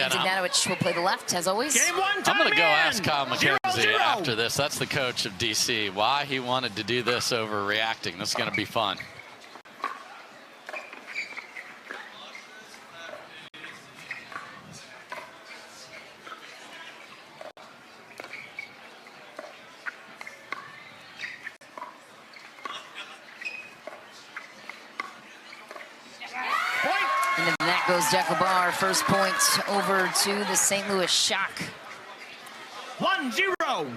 James Ignatowicz will play the left, as always. Game one, I'm going to go ask Kyle 0-0. McKenzie after this. That's the coach of DC. Why he wanted to do this over reacting. This is going to be fun. Into the net goes DUPR. First point over to the St. Louis Shock. 1-0.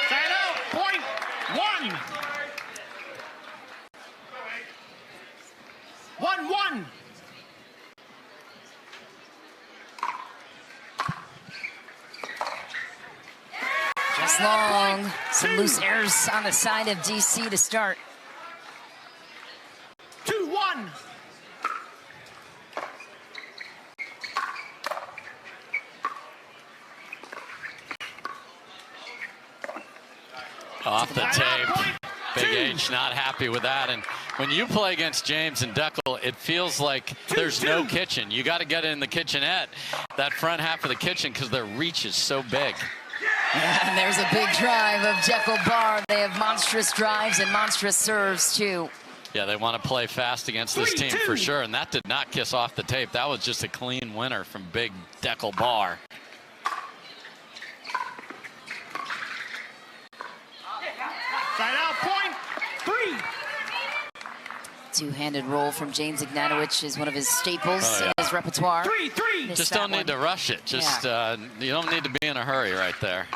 Side out, point 1. 1-1. Just long. Some loose errors on the side of DC to start. 2-1. Off the tape. Big H not happy with that. And when you play against James and Deckel, it feels like there's no kitchen. You got to get in the kitchenette, that front half of the kitchen, because their reach is so big. And there's a big drive of DUPR. They have monstrous drives and monstrous serves, too. Yeah, they want to play fast against this team for sure, and that did not kiss off the tape. That was just a clean winner from big DUPR. Side out, point 3. Two-handed roll from James Ignatowicz is one of his staples in his repertoire. 3-3. Just don't need to rush it. Just you don't need to be in a hurry right there.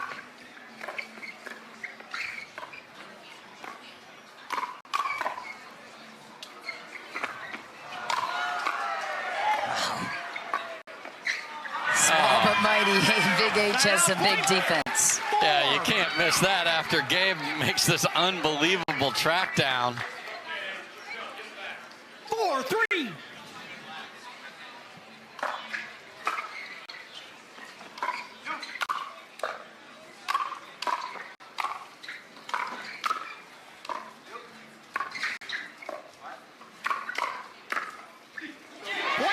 Small but mighty. Big H has some big defense. Yeah, you can't miss that after Gabe makes this unbelievable track down. 4-3.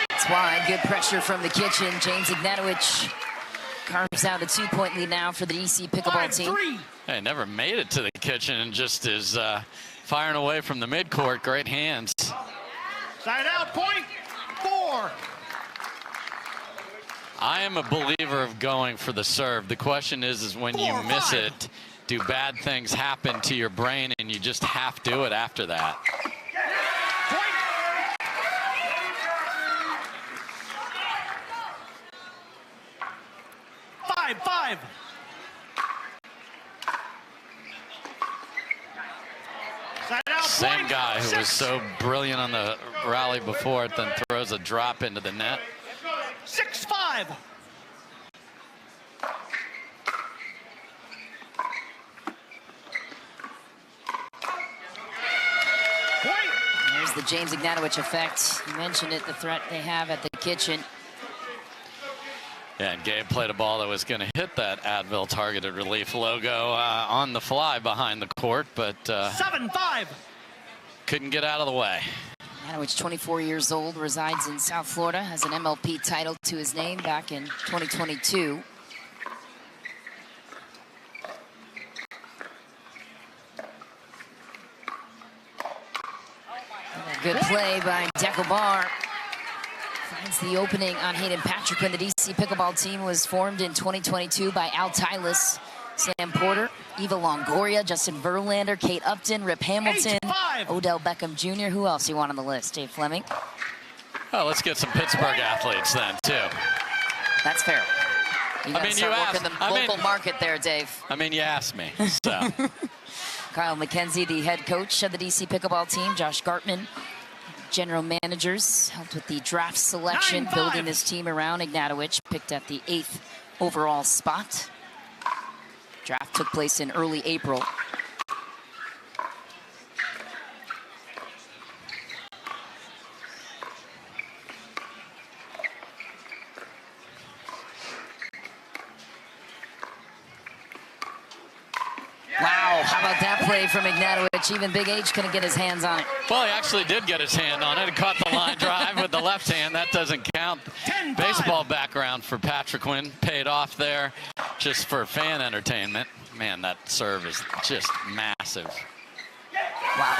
That's wide. Good pressure from the kitchen. James Ignatowicz carves out a 2-point lead now for the DC Pickleball team. Hey, never made it to the kitchen and just is firing away from the midcourt. Great hands. Side out, point 4. I am a believer of going for the serve. The question is when you miss it, do bad things happen to your brain and you just half do it after that? 5-5. Same guy who was so brilliant on the rally before it, then throws a drop into the net. 6-5. There's the James Ignatowicz effect. You mentioned it, the threat they have at the kitchen. Yeah, and Gabe played a ball that was going to hit that Advil targeted relief logo on the fly behind the court, but 7-5. Couldn't get out of the way. Ignatowicz, 24 years old, resides in South Florida, has an MLP title to his name back in 2022. Good play by DUPR. Finds the opening on Hayden Patrick when the DC Pickleball team was formed in 2022 by Al Tylis, Sam Porter, Eva Longoria, Justin Verlander, Kate Upton, Rip Hamilton, 8-5. Odell Beckham Jr. Who else you want on the list? Dave Fleming? Oh, let's get some Pittsburgh athletes then, too. That's fair. You gotta start working the local market there, Dave. I mean, you asked me, so. Kyle McKenzie, the head coach of the DC Pickleball team, Josh Gartman, general managers, helped with the draft selection, 9-5. building this team around Ignatowicz, picked at the 8th overall spot. Draft took place in early April. Wow, how about that play from Ignatowicz? Even Big H couldn't get his hands on it. Well, he actually did get his hand on it and caught the line drive with the left hand. That doesn't count. Baseball background for Patrick Quinn paid off there just for fan entertainment. Man, that serve is just massive. Wow.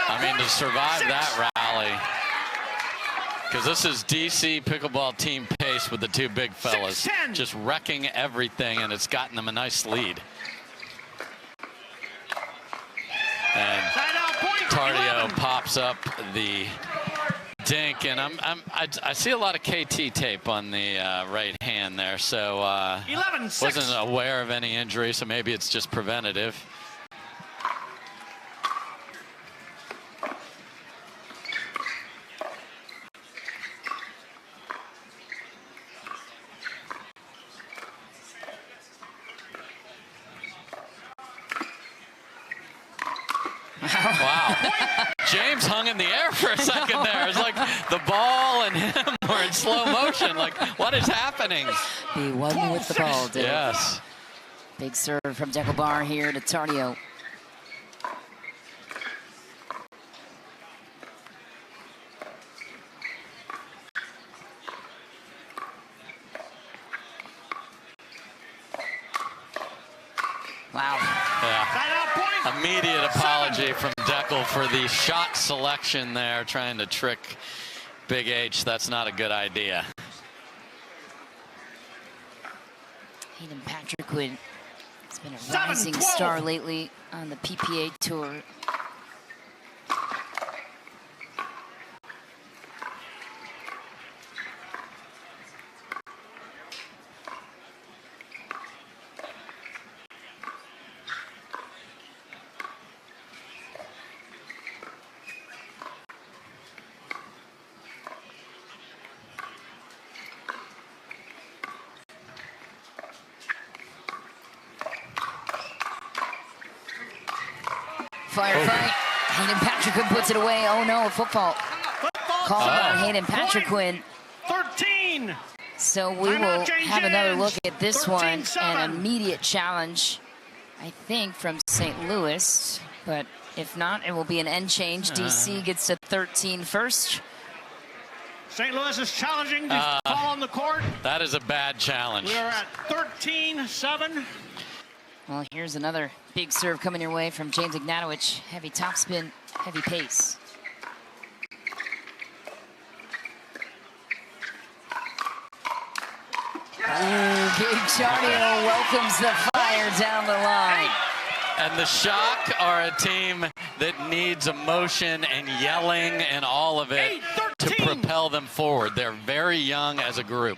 I mean, to survive that rally, because this is DC Pickleball team pace with the two big fellas, just wrecking everything, and it's gotten them a nice lead. And Tardio pops up the dink, and I see a lot of KT tape on the right hand there, so wasn't aware of any injury, so maybe it's just preventative. Wow. James hung in the air for a second there. It's like the ball and him were in slow motion. Like, what is happening? He won with the ball, dude. Yes. Big serve from Deckelbar here to Tardio. Wow. Yeah. Immediate apology from Deckel for the shot selection there, trying to trick Big H. That's not a good idea. Hayden Patrickwood has been a rising star lately on the PPA tour. Firefight. Hayden Patrickwood puts it away. Oh no, a foot fault. Called on Hayden Patrickwood. 13. So we will have another look at this one. An immediate challenge, I think, from St. Louis. But if not, it will be an end change. DC gets to 13 first. St. Louis is challenging the fall on the court. That is a bad challenge. We are at 13-7. Well, here's another big serve coming your way from James Ignatowicz. Heavy topspin, heavy pace. Ooh, Big Tardio welcomes the fire down the line. And the Shock are a team that needs emotion and yelling and all of it to propel them forward. They're very young as a group.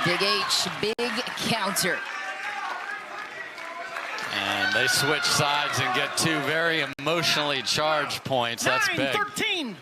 Big H, big counter. And they switch sides and get two very emotionally charged points. That's big. 9-13.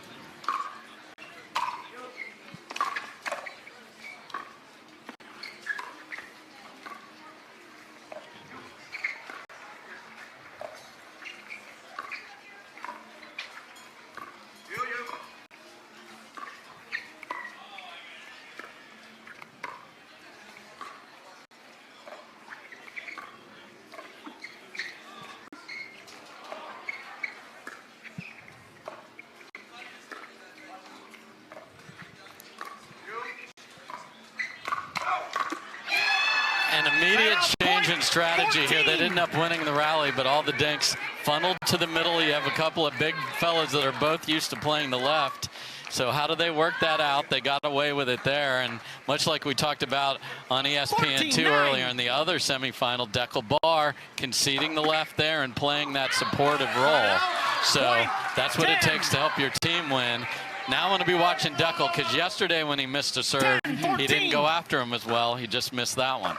An immediate change in strategy here. They didn't end up winning the rally, but all the dinks funneled to the middle. You have a couple of big fellas that are both used to playing the left. So how do they work that out? They got away with it there. And much like we talked about on ESPN2 earlier in the other semifinal, Deckelbar conceding the left there and playing that supportive role. So that's what it takes to help your team win. Now I'm going to be watching Deckel, because yesterday when he missed a serve, he didn't go after him as well. He just missed that one.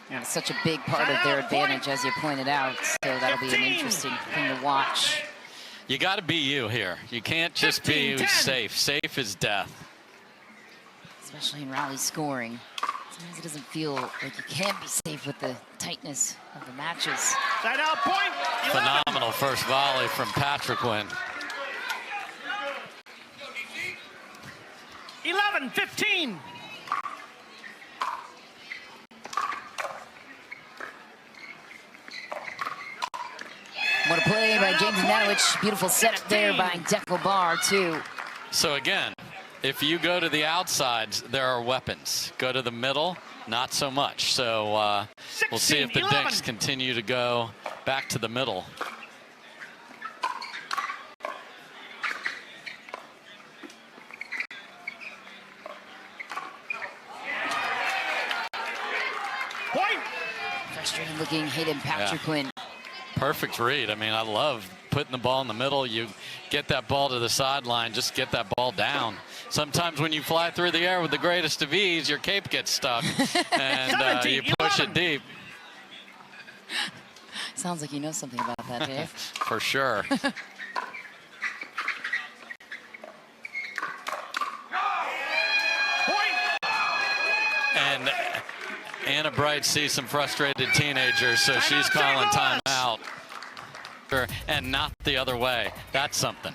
And it's such a big part of their advantage, as you pointed out. So that'll be an interesting thing to watch. You got to be you here. You can't just be safe. Safe is death. Especially in rally scoring. Sometimes it doesn't feel like you can be safe with the tightness of the matches. Side out point. 11. Phenomenal first volley from Patrick Quinn. 11, 15. What a play by James Ignatowicz. Beautiful setup there by DUPR, too. So again, if you go to the outsides, there are weapons. Go to the middle, not so much. So we'll see if the 11. dinks continue to go back to the middle. Point. Frustrated looking Hayden Patriquin. Perfect read. I mean, I love putting the ball in the middle. You get that ball to the sideline, just get that ball down. Sometimes when you fly through the air with the greatest of ease, your cape gets stuck and 17, you push 11. it deep. Sounds like you know something about that, Dave. For sure. Point. And Anna Bright sees some frustrated teenagers, so she's calling timeout. And not the other way. That's something.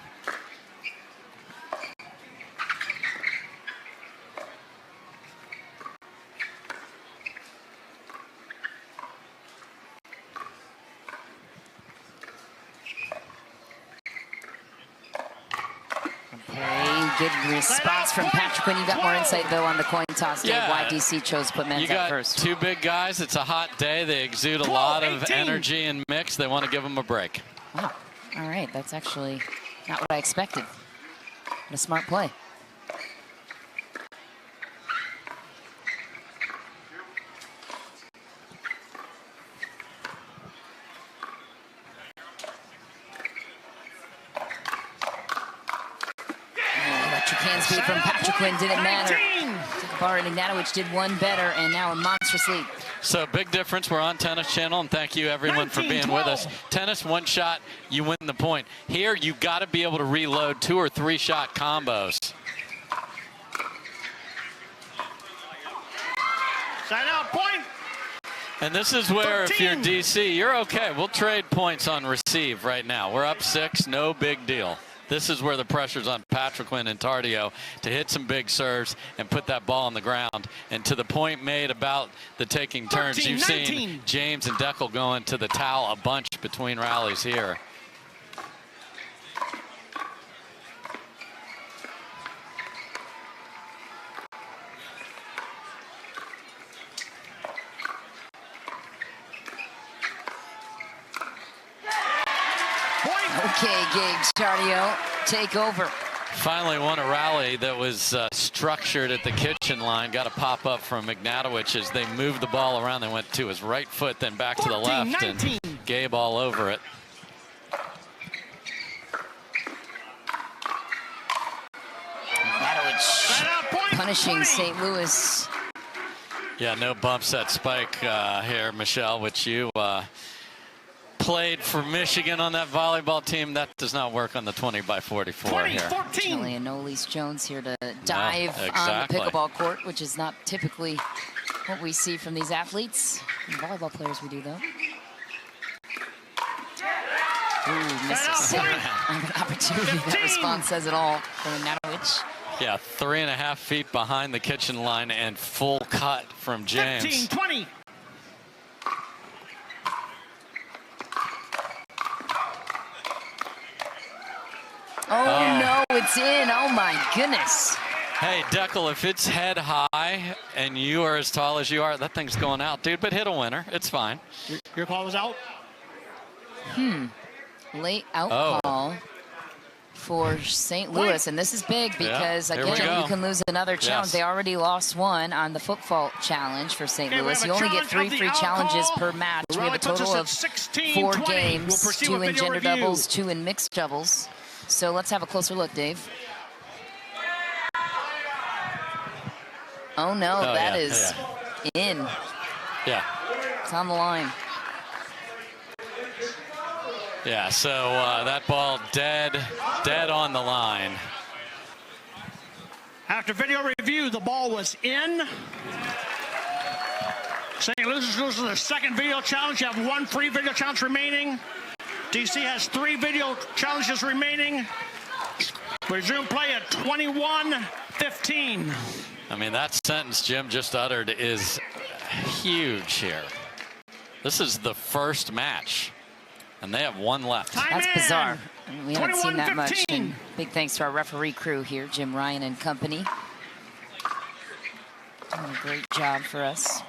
Good response from Patriquin. You got more insight, though, on the coin toss, Dave. Yeah. Why DC chose to put men's You got at first. two big guys. It's a hot day. They exude a lot of energy and mix. They want to give them a break. Wow. All right. That's actually not what I expected. What a smart play. Electric hand speed from Patriquin didn't matter. DUPR and Ignatowicz did one better, and now a monstrous lead. So big difference. We're on Tennis Channel, and thank you everyone for being with us. Tennis, one shot, you win the point. Here, you got to be able to reload 2 or 3 shot combos. Side out, point. And this is where, 13. if you're DC, you're okay. We'll trade points on receive right now. We're up 6, no big deal. This is where the pressure's on Patriquin and Tardio to hit some big serves and put that ball on the ground. And to the point made about the taking turns, 13, you've 19. seen James and Deckel going to the towel a bunch between rallies here. Okay, Gage Tardio, take over. Finally won a rally that was structured at the kitchen line. Got a pop up from Ignatowicz as they moved the ball around. They went to his right foot, then back to the 14, left, 19. and Gabe all over it. Ignatowicz punishing St. Louis. Yeah, no bumps at spike here, Michelle, which you played for Michigan on that volleyball team. That does not work on the 20x44 here. 14. And Nolise Jones here to dive exactly. on the pickleball court, which is not typically what we see from these athletes. And volleyball players we do, though. Ooh, misses. An opportunity. That response says it all from Ignatowicz. Yeah, 3.5 feet behind the kitchen line and full cut from James. 15, 20. Oh, no, it's in. Oh, my goodness. Hey, Deckel, if it's head high and you are as tall as you are, that thing's going out, dude. But hit a winner. It's fine. Your call was out? Late out call for St. Louis. And this is big because, again, you can lose another challenge. Yes. They already lost one on the foot fault challenge for St. Okay, Louis. You only get 3 free challenges per match. We have a total of 4 games, 2 in gender doubles, 2 in mixed doubles. So let's have a closer look, Dave. Oh, no, that is in. Yeah. It's on the line. Yeah, so that ball dead on the line. After video review, the ball was in. St. Louis loses their second video challenge. You have 1 free video challenge remaining. DC has 3 video challenges remaining. Resume play at 21-15. I mean, that sentence Jim just uttered is huge here. This is the first match, and they have one left. That's bizarre. We haven't seen that 21-15. much. And big thanks to our referee crew here, Jim Ryan and company. Doing a great job for us.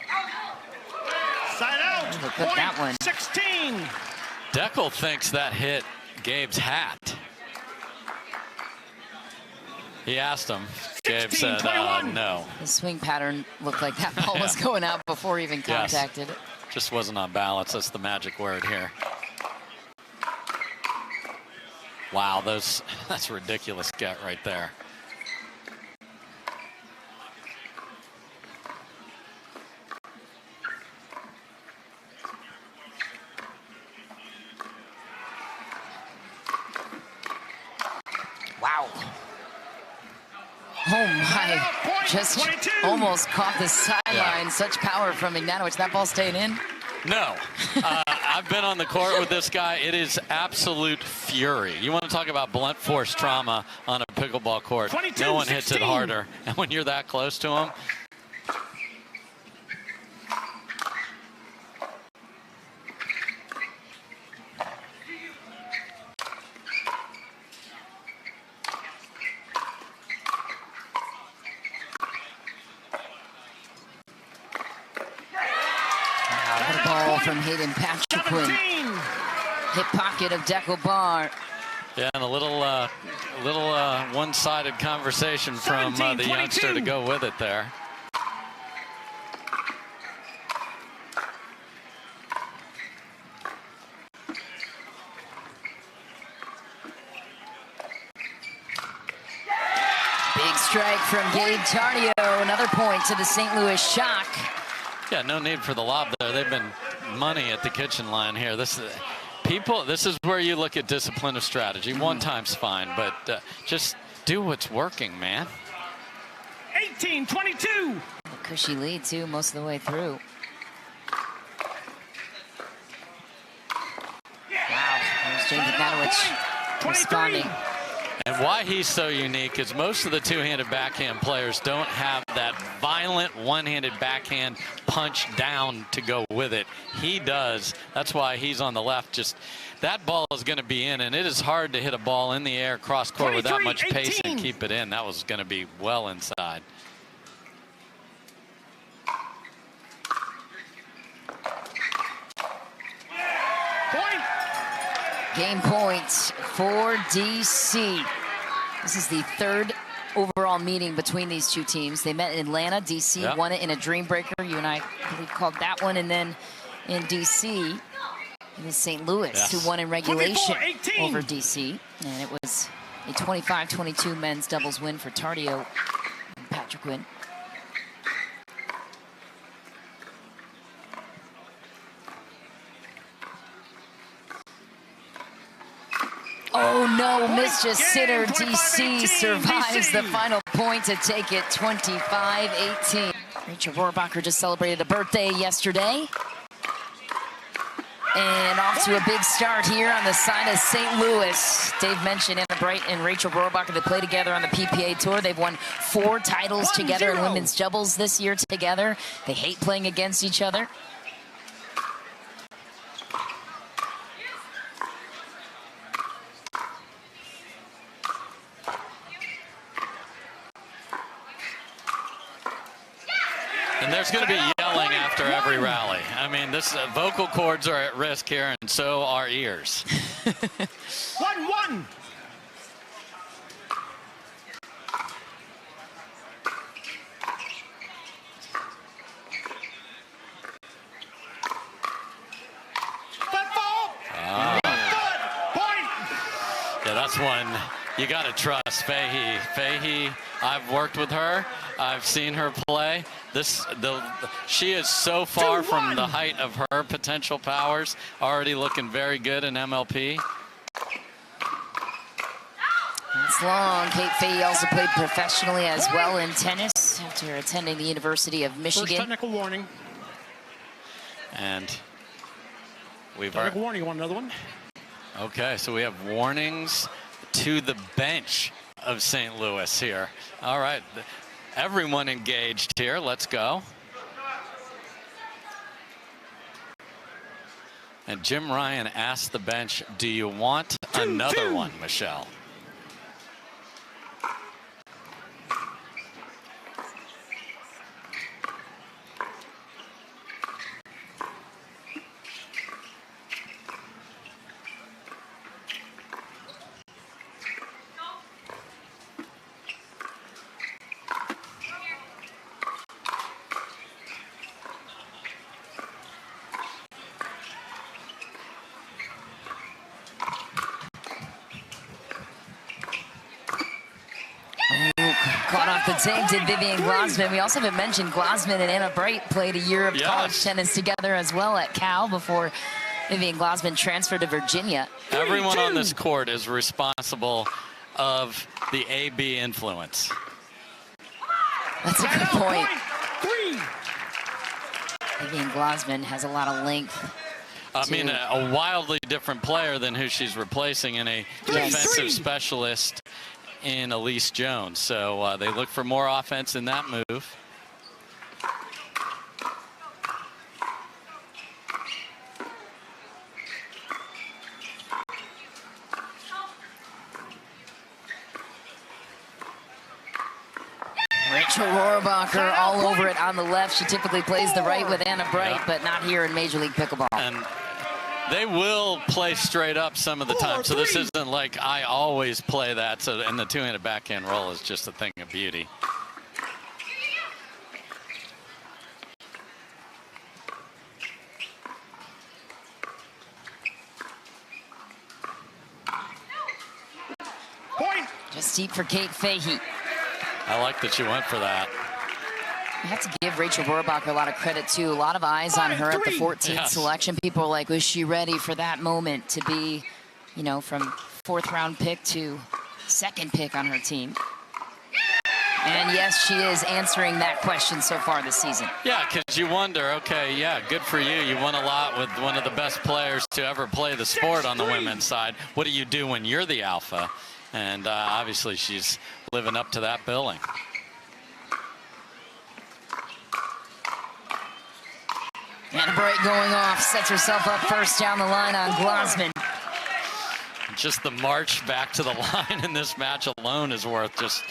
Side out. Put that one. 16. Deckel thinks that hit Gabe's hat. He asked him. Gabe said, no. The swing pattern looked like that ball was going out before he even contacted it. Just wasn't on balance. That's the magic word here. Wow, that's ridiculous get right there. Wow. Oh my, just 22. almost caught the sideline. Yeah. Such power from Ignatowicz. That ball staying in? No. I've been on the court with this guy. It is absolute fury. You want to talk about blunt force trauma on a pickleball court. No one hits it harder. And when you're that close to him, from Hayden Patrick. Hip pocket of Deckel. Yeah, and a little one-sided conversation from the youngster to go with it there. Big strike from Gabe Tardio. Another point to the St. Louis Shock. Yeah, no need for the lob there. They've been money at the kitchen line here. This is where you look at discipline of strategy. One time's fine, but just do what's working, man. 18-22. A cushy lead, too, most of the way through. Wow, there's James Ignatowicz responding. And why he's so unique is most of the two-handed backhand players don't have that violent one-handed backhand punch down to go with it. He does. That's why he's on the left. Just that ball is going to be in, and it is hard to hit a ball in the air cross court with that much pace and keep it in. That was going to be well inside. Game points for DC. This is the third overall meeting between these two teams. They met in Atlanta. DC won it in a dream breaker. You and I believe called that one. And then in DC, it was St. Louis who won in regulation over DC. And it was a 25-22 men's doubles win for Tardio and Patrick Wynn. Oh no, missed just sitter. DC survives the final point to take it 25-18. Rachel Rohrbacher just celebrated a birthday yesterday. And off to a big start here on the side of St. Louis. Dave mentioned Anna Bright and Rachel Rohrbacher, they play together on the PPA Tour. They've won 4 titles together in women's doubles this year together. They hate playing against each other. And there's going to be yelling after every rally. I mean, this vocal cords are at risk here, and so are ears. 1-1. Yeah, that's one you got to trust. Fahey, I've worked with her. I've seen her play. She is so far from the height of her potential powers. Already looking very good in MLP. That's long. Kate Fahey also played professionally as well in tennis after attending the University of Michigan. First technical warning. And we've technical warning. You want another one? Okay, so we have warnings to the bench of St. Louis here. All right, everyone engaged here. Let's go. And Jim Ryan asked the bench, do you want another one, Michelle? Caught off the tape did Vivian Glasman. We also haven't mentioned Glasman and Anna Bright played a year of college tennis together as well at Cal before Vivian Glasman transferred to Virginia. Everyone on this court is responsible of the AB influence. That's a good point. Vivian Glasman has a lot of length. I mean, a wildly different player than who she's replacing in a defensive specialist in Elise Jones. So they look for more offense in that move. Rachel Rohrabacher all over it on the left. She typically plays the right with Anna Bright, but not here in Major League Pickleball. And they will play straight up some of the time. So this isn't like I always play that. So, and the two-handed backhand roll is just a thing of beauty. Point. Just deep for Kate Fahey. I like that you went for that. I have to give Rachel Rohrabacher a lot of credit, too. A lot of eyes on her at the 14th selection. People are like, was she ready for that moment to be, you know, from 4th round pick to 2nd pick on her team? And yes, she is answering that question so far this season. Yeah, because you wonder, okay, yeah, good for you. You won a lot with one of the best players to ever play the sport on the women's side. What do you do when you're the alpha? And obviously she's living up to that billing. Anna Bright going off, sets herself up first down the line on Glasman. Just the march back to the line in this match alone is worth just,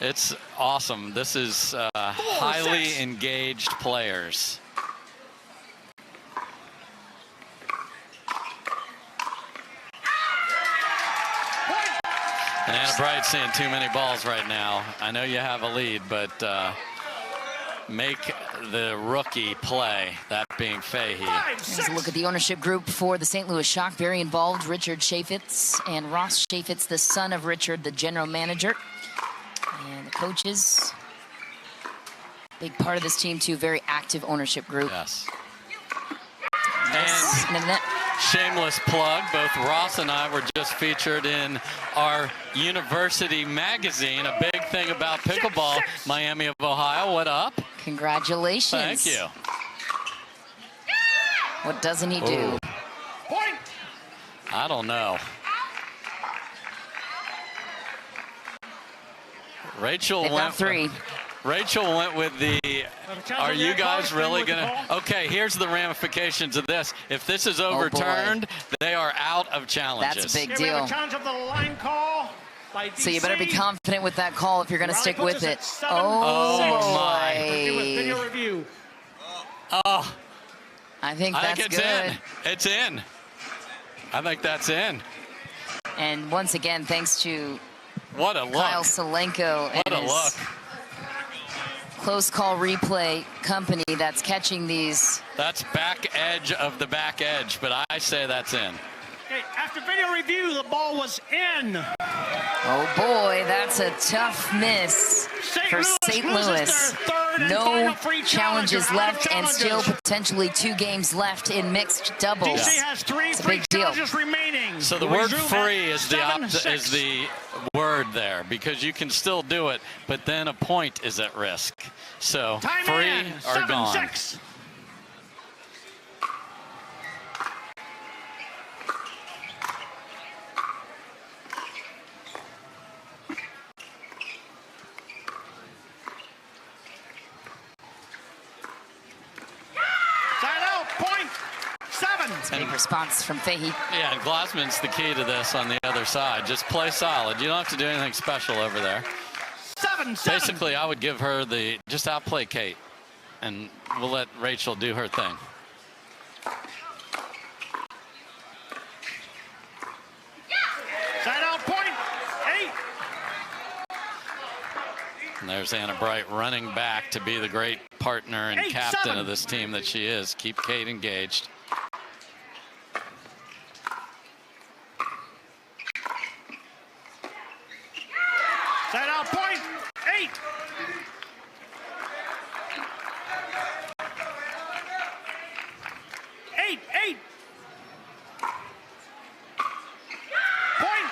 it's awesome. This is highly engaged players. And Anna Bright's seeing too many balls right now. I know you have a lead, but make the rookie play, that being Fahey. Here's a look at the ownership group for the St. Louis Shock. Very involved, Richard Chaffetz and Ross Chaffetz, the son of Richard, the general manager. And the coaches, big part of this team too, very active ownership group. Yes. And shameless plug, both Ross and I were just featured in our university magazine, a big thing about pickleball, Miami of Ohio. What up? Congratulations. Thank you. What doesn't he do? Point. I don't know. Rachel went 3. Rachel went with the, are you guys really going to? Okay, here's the ramifications of this. If this is overturned, they are out of challenges. That's a big deal. Challenge of the line call by DC. So you better be confident with that call if you're going to stick with it. Oh, my. Video review. Oh. I think that's it's good. In. It's in. I think that's in. And once again, thanks to what a look. Kyle Salenko and what a his look. Close call replay company that's catching these. That's back edge of the back edge, but I say that's in. Okay, after video review, the ball was in. Oh boy, that's a tough miss for St. Louis. No challenges left and still potentially 2 games left in mixed doubles. DC has 3 it's a big deal. remaining. So the word free is the word there, because you can still do it, but then a point is at risk. So free or gone. 7-6. It's a big response from Fahey. Yeah, and Glassman's the key to this on the other side. Just play solid. You don't have to do anything special over there. 7-7. Basically, I would give her just outplay Kate, and we'll let Rachel do her thing. Side out point. 8. And there's Anna Bright running back to be the great partner and 8-7. captain of this team that she is. Keep Kate engaged. Side out point. 8. Eight. Point.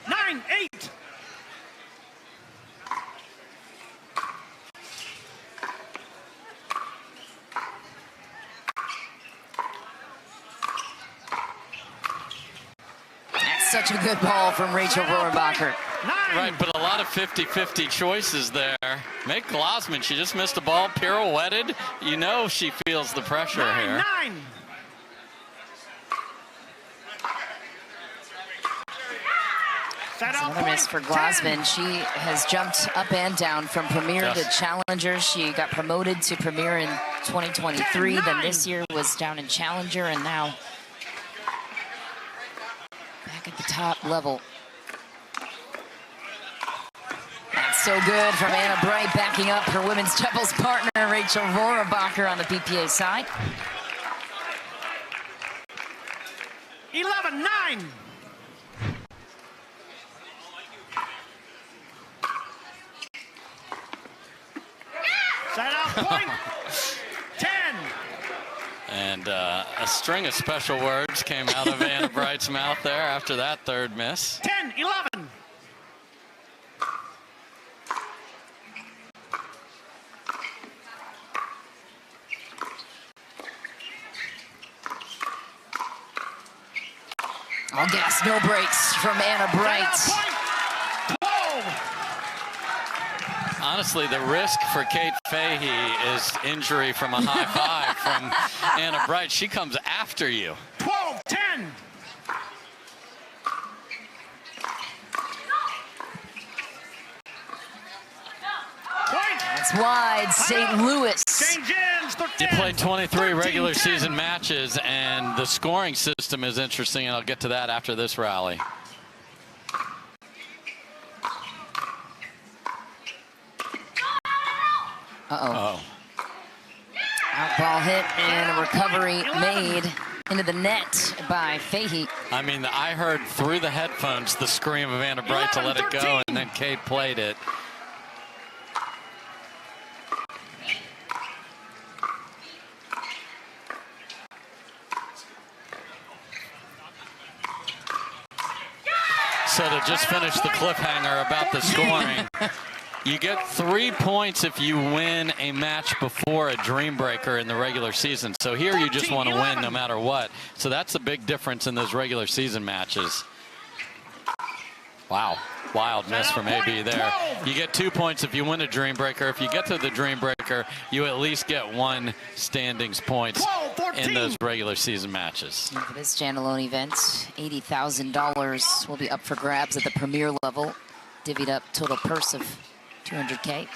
Nine, 8. That's such a good ball from Rachel Rohrabacher. 9. Right, but a lot of 50-50 choices there. Make Glassman, she just missed a ball, pirouetted. You know she feels the pressure here. 9. Side out Another miss for point. Glassman. 10. She has jumped up and down from Premier Yes. to Challenger. She got promoted to Premier in 2023. 10-9. Then this year was down in Challenger, and now back at the top level. That's so good from Anna Bright, backing up her women's doubles partner, Rachel Rohrabacher, on the PPA side. 11-9. Side out point. 10. And a string of special words came out of Anna Bright's mouth there after that third miss. 10-11. All gas, no brakes from Anna Side out Bright. point. 12. Honestly, the risk for Kate Fahey is injury from a high five from Anna Bright. She comes after you. 12-10. Point. That's wide, St. Louis. Change ends. You 13. played 23 regular 13-10. season matches, and the scoring system is interesting, and I'll get to that after this rally. Uh-oh. Out ball hit and a recovery made into the net by Fahey. I mean, I heard through the headphones the scream of Anna Bright to let it go, 11-13. and then Kate played it. So to just finish the cliffhanger about the scoring, you get 3 points if you win a match before a dream breaker in the regular season. So here you just want to win no matter what. So that's a big difference in those regular season matches. Wow, wild miss from AB there. You get 2 points if you win a dream breaker. If you get to the dream breaker, you at least get 1 standings points in those regular season matches. And for this standalone event, $80,000 will be up for grabs at the Premier level. Divvied up total purse of $200K.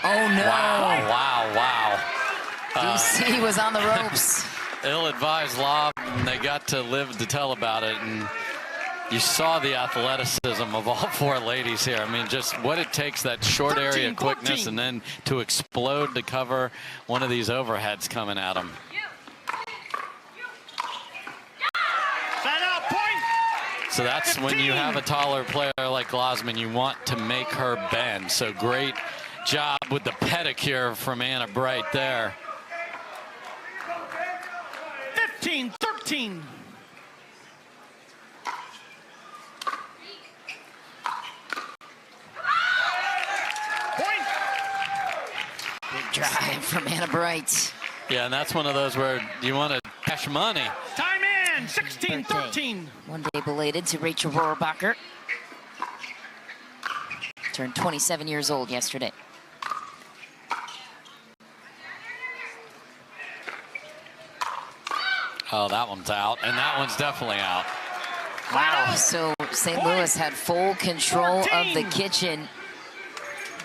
Oh no! Wow. DC was on the ropes. Ill-advised lob, and they got to live to tell about it. And you saw the athleticism of all 4 ladies here. I mean, just what it takes, that short area quickness, and then to explode to cover one of these overheads coming at them. Side out point. So that's when you have a taller player like Glassman, you want to make her bend. So great job with the pedicure from Anna Bright there. 15-13. Big drive from Anna Bright. Yeah, and that's one of those where you want to cash money. Time in, 16-13. One day belated to Rachel Rohrabacher. Turned 27 years old yesterday. Oh, that one's out, and that one's definitely out. Wow, so St. Louis had full control of the kitchen.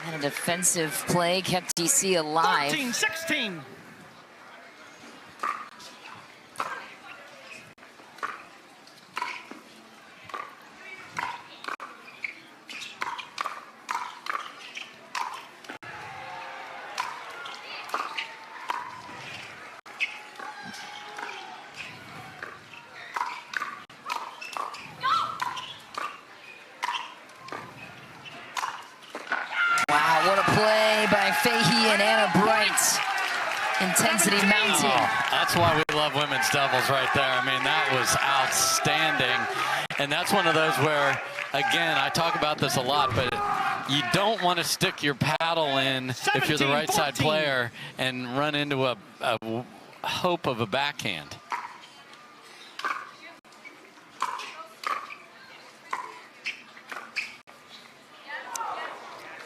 And a defensive play kept DC alive. 14-16. Wow, what a play by Fahey and Anna Bright. Intensity mounting. Oh, that's why we love women's doubles right there. I mean, that was outstanding. And that's one of those where, again, I talk about this a lot, but you don't want to stick your paddle in if you're the right side player and run into a hope of a backhand.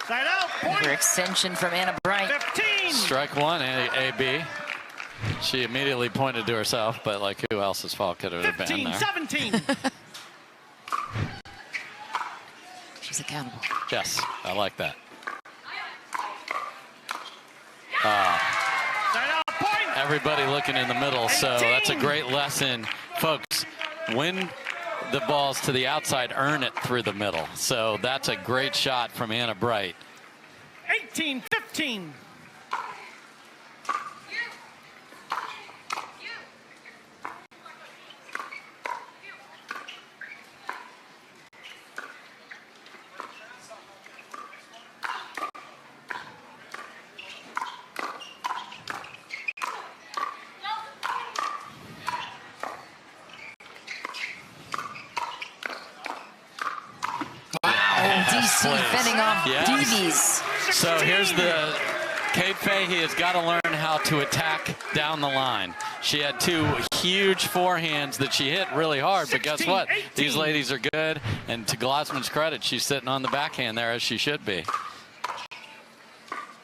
Side out, point. For extension from Anna Bright. 15. Strike one, AB. She immediately pointed to herself, but like who else's fault could it have been there? 15-17. She's accountable. Yes, I like that. Side out, point. Everybody looking in the middle, so that's a great lesson. Folks, when the ball's to the outside, earn it through the middle. So that's a great shot from Anna Bright. 18-15. DC fending off Davies. So here's the Kate Fahey has got to learn how to attack down the line. She had two huge forehands that she hit really hard, but guess what? 18. These ladies are good, and to Glossman's credit, she's sitting on the backhand there as she should be.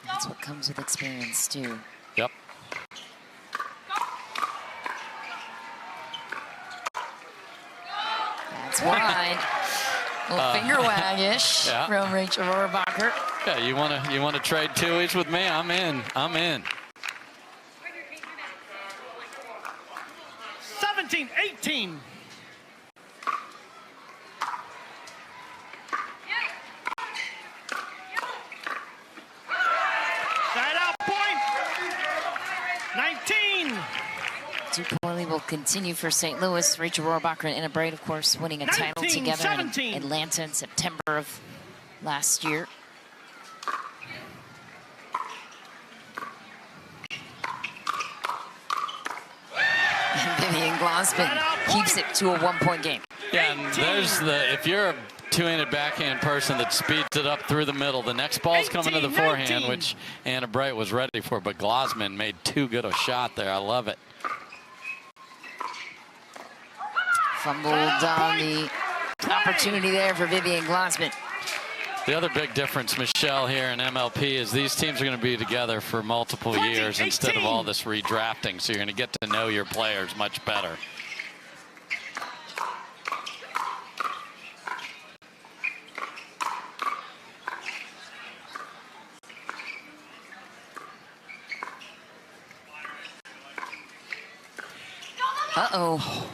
That's what comes with experience, too. Yep. That's wide. Little finger wag-ish from Rachel Rohrabacher. Yeah, you wanna trade two-each with me? I'm in. I'm in. 17-18. Side out, point. 19. DUPR will continue for St. Louis. Rachel Rohrabacher and Anna Bright, of course, winning a title together in Atlanta in September of last year. And Vivian Glossman keeps it to a one-point game. Yeah, and there's if you're a two-handed backhand person that speeds it up through the middle, the next ball's coming to the forehand, which Anna Bright was ready for, but Glossman made too good a shot there. I love it. Fumbled on the opportunity there for Vivian Glossman. The other big difference, Michelle, here in MLP is these teams are going to be together for multiple years instead of all this redrafting, so you're going to get to know your players much better. Uh-oh.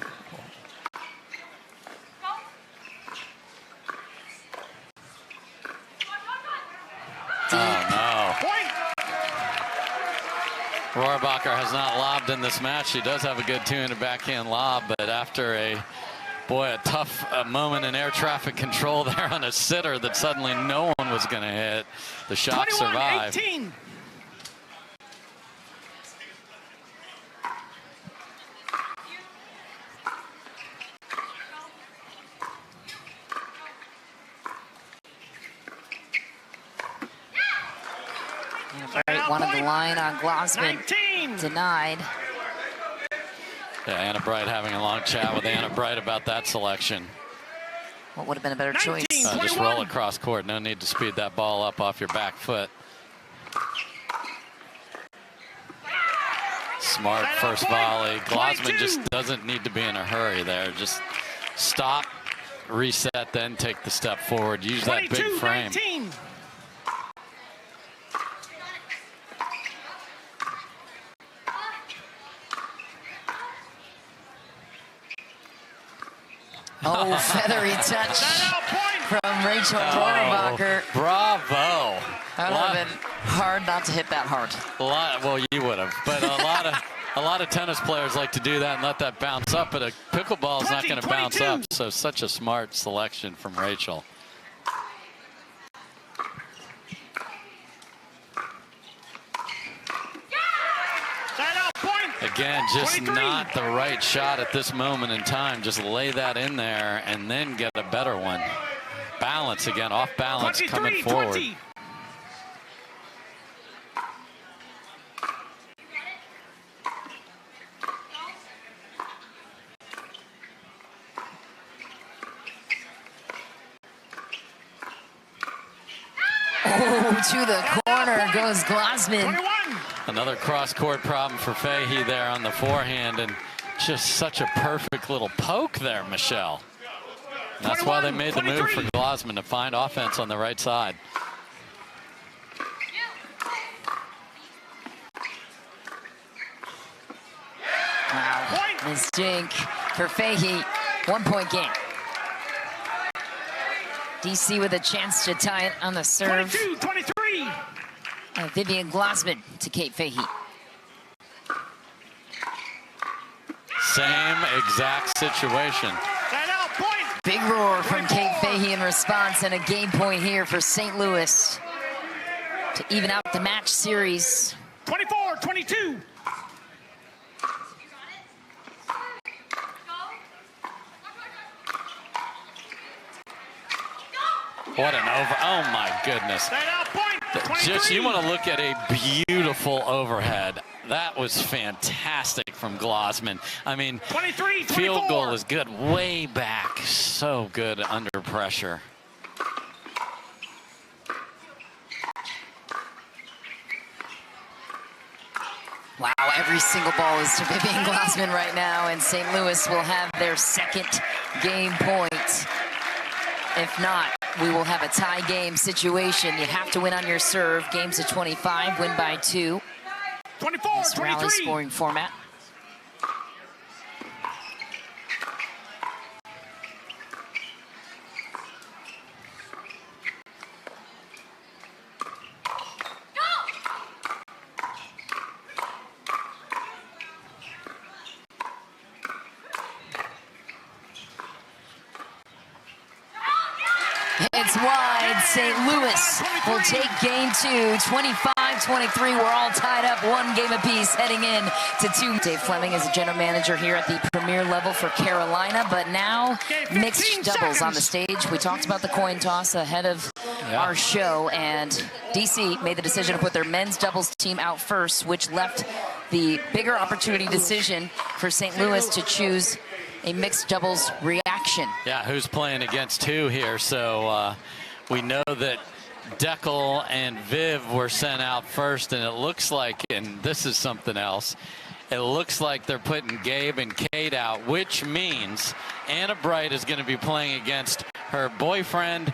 Rohrabacher has not lobbed in this match. She does have a good two-handed backhand lob, but after a tough moment in air traffic control there on a sitter that suddenly no one was going to hit, the shot survived. 21-18. Bright wanted the line on Glossman. 19. Denied. Yeah, Anna Bright having a long chat with Anna Bright about that selection. What would have been a better choice? Just roll across court. No need to speed that ball up off your back foot. Smart first volley. Glossman just doesn't need to be in a hurry there. Just stop, reset, then take the step forward. Use that big frame. 19. Oh, feathery touch from Rachel Rohrabacher. Bravo. That would have been hard not to hit that hard. Well, you would have, but a lot of tennis players like to do that and let that bounce up, but a pickleball is not going to bounce up. So such a smart selection from Rachel. Again, just 23. Not the right shot at this moment in time. Just lay that in there and then get a better one. Balance again, off balance, coming forward. 20. Oh, to the corner goes Glossman. 21. Another cross-court problem for Fahey there on the forehand, and just such a perfect little poke there, Michelle. That's why they made the move for Glossman to find offense on the right side. Wow, mistake for Fahey. 1-point game. DC with a chance to tie it on the serve. 22-23. Vivian Glossman to Kate Fahey. Same exact situation. Big roar from Kate Fahey in response, and a game point here for St. Louis to even out the match series. 24-22. What an over, oh my goodness. Just, you want to look at a beautiful overhead. That was fantastic from Glossman. I mean, 23-24. Field goal is good, way back. So good under pressure. Wow, every single ball is to Vivian Glossman right now, and St. Louis will have their second game point. If not, we will have a tie game situation. You have to win on your serve. Games of 25, win by 2. 24-23. Rally scoring format. It's wide. St. Louis will take game 2, 25-23. We're all tied up, one game apiece, heading in to 2. Dave Fleming is a general manager here at the premier level for Carolina, but now mixed doubles on the stage. We talked about the coin toss ahead of our show, and DC made the decision to put their men's doubles team out first, which left the bigger opportunity decision for St. Louis to choose a mixed doubles reaction. Yeah, who's playing against who here? So we know that Deckel and Viv were sent out first, and it looks like, and this is something else, it looks like they're putting Gabe and Kate out, which means Anna Bright is going to be playing against her boyfriend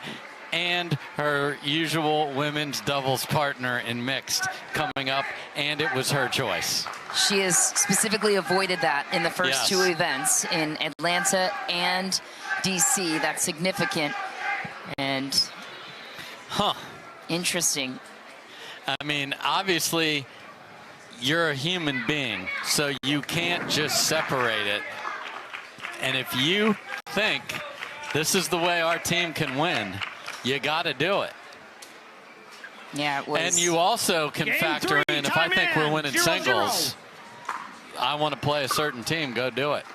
and her usual women's doubles partner in mixed coming up, and it was her choice. She has specifically avoided that in the first 2 events in Atlanta and DC. That's significant and interesting. I mean, obviously, you're a human being, so you can't just separate it. And if you think this is the way our team can win, you got to do it. Yeah, it was. And you also can factor in, if I think we're winning singles, I want to play a certain team, go do it.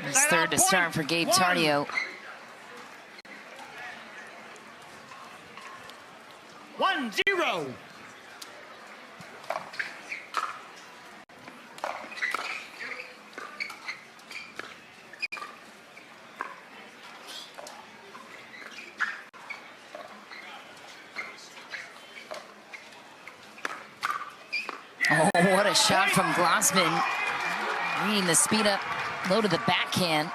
It's third to start for Gabe Tardio. 1-0. Nice shot from Glossman. Reading the speed up, low to the backhand.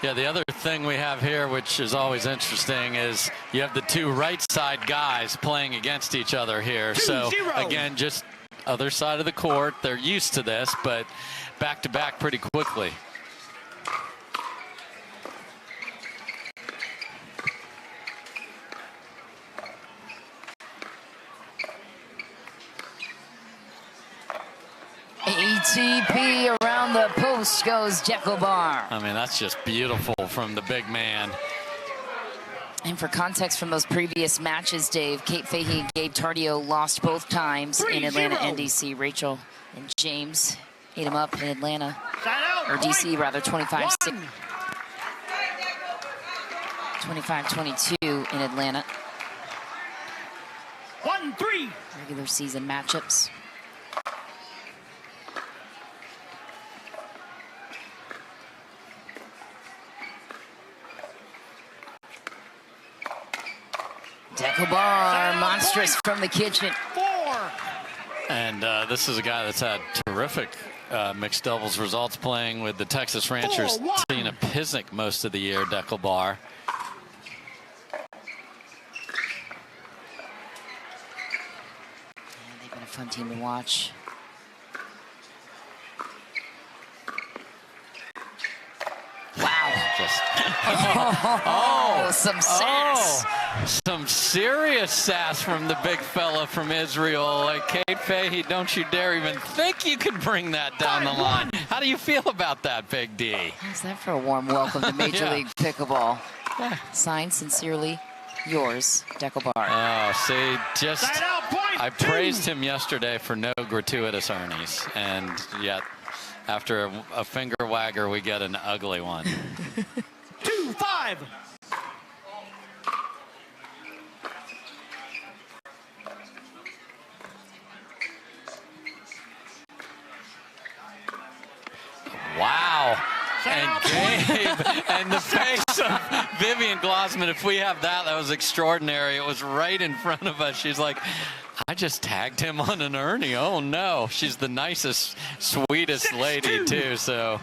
Yeah, the other thing we have here, which is always interesting, is you have the two right side guys playing against each other here. So, again, just other side of the court. They're used to this, but back to back pretty quickly. ATP around the post goes Jekyll-Bar. I mean, that's just beautiful from the big man. And for context from those previous matches, Dave, Kate Fahey and Gabe Tardio lost both times in Atlanta and DC. Rachel and James ate them up in Atlanta, or DC rather, 25-6. 25-22 in Atlanta. 1-3. Regular season matchups. Jekyll-Bar, monstrous from the kitchen. 4. And this is a guy that's had terrific mixed doubles results playing with the Texas Rangers. Tina Pisnik most of the year, Jekyll-Bar. Yeah, they've been a fun team to watch. Wow. Just Some sass. Some serious sass from the big fella from Israel. Like, Kate Fahey, don't you dare even think you could bring that down the line. How do you feel about that, Big D? How's that for a warm welcome to Major Yeah. League Pickleball? Signed, sincerely yours, Jekyll-Bar. Oh, see, just Side out, point. I praised him yesterday for no gratuitous earnings, and yet after a finger wagger, we get an ugly one. 2-5. Wow. And Gabe and the face of Vivian Glossman, if we have that, that was extraordinary. It was right in front of us. She's like, I just tagged him on an Ernie. Oh, no. She's the nicest, sweetest lady, too. So,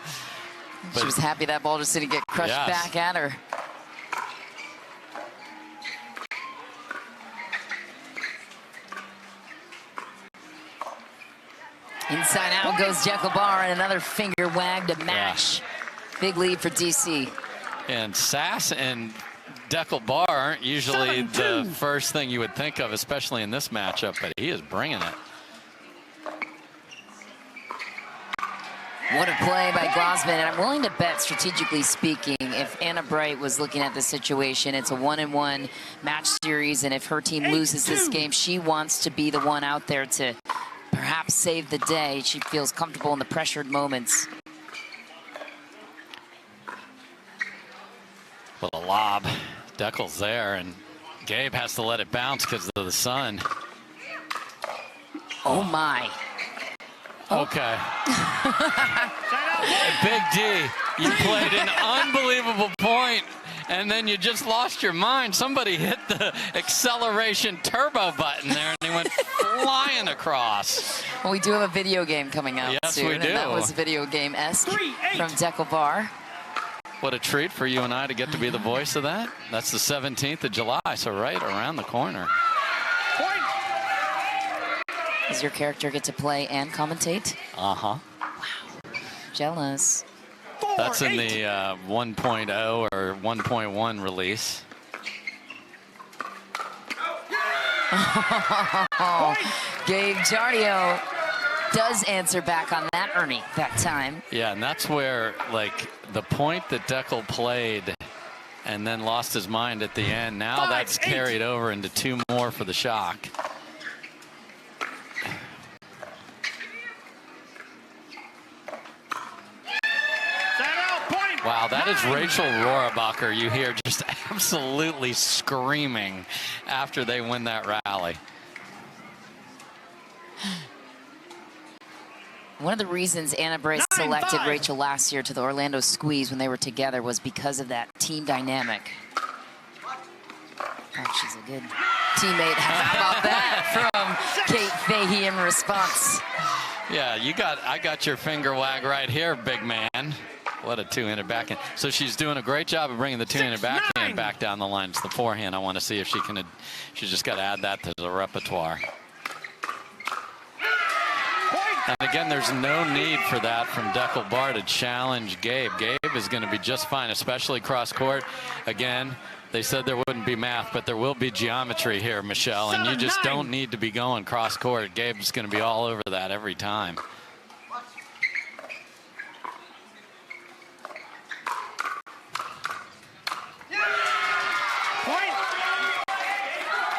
She was happy that ball just didn't get crushed back at her. Inside out goes Jekyll-Bar, and another finger wag to match. Big lead for DC. And Sass and Jekyll-Bar aren't usually the first thing you would think of, especially in this matchup, but he is bringing it. What a play by Glossman, and I'm willing to bet, strategically speaking, if Anna Bright was looking at the situation, it's a 1-1 match series, and if her team loses this game, she wants to be the one out there to perhaps save the day. She feels comfortable in the pressured moments. Well, a lob. Deckel's there, and Gabe has to let it bounce because of the sun. Oh, my. Okay. Big D, you played an unbelievable point, and then you just lost your mind. Somebody hit the acceleration turbo button there, and he went flying across. Well, we do have a video game coming out Yes, soon, we do. and that was video game-esque from Jekyll-Bar. What a treat for you and I to get to be the voice of that. That's the 17th of July, so right around the corner. Does your character get to play and commentate? Uh-huh. Wow. Jealous. That's in the 1.0 or 1.1 release. Gabe Tardio does answer back on that Ernie that time. Yeah, and that's where, like, the point that Deckel played and then lost his mind at the end, now that's carried over into 2 more for the shock. Wow, that is Rachel Rohrabacher. You hear just absolutely screaming after they win that rally. One of the reasons Anna Bright selected Rachel last year to the Orlando Squeeze when they were together was because of that team dynamic. Oh, she's a good teammate. How about that from Kate Fahey in response? Yeah, I got your finger wag right here, big man. What a two-handed backhand. So she's doing a great job of bringing the two-handed backhand back down the line. It's the forehand. I want to see if she can. She's just got to add that to the repertoire. And again, there's no need for that from Deckel Bar to challenge Gabe. Gabe is going to be just fine, especially cross court. Again, they said there wouldn't be math, but there will be geometry here, Michelle, and you just don't need to be going cross court. Gabe's going to be all over that every time.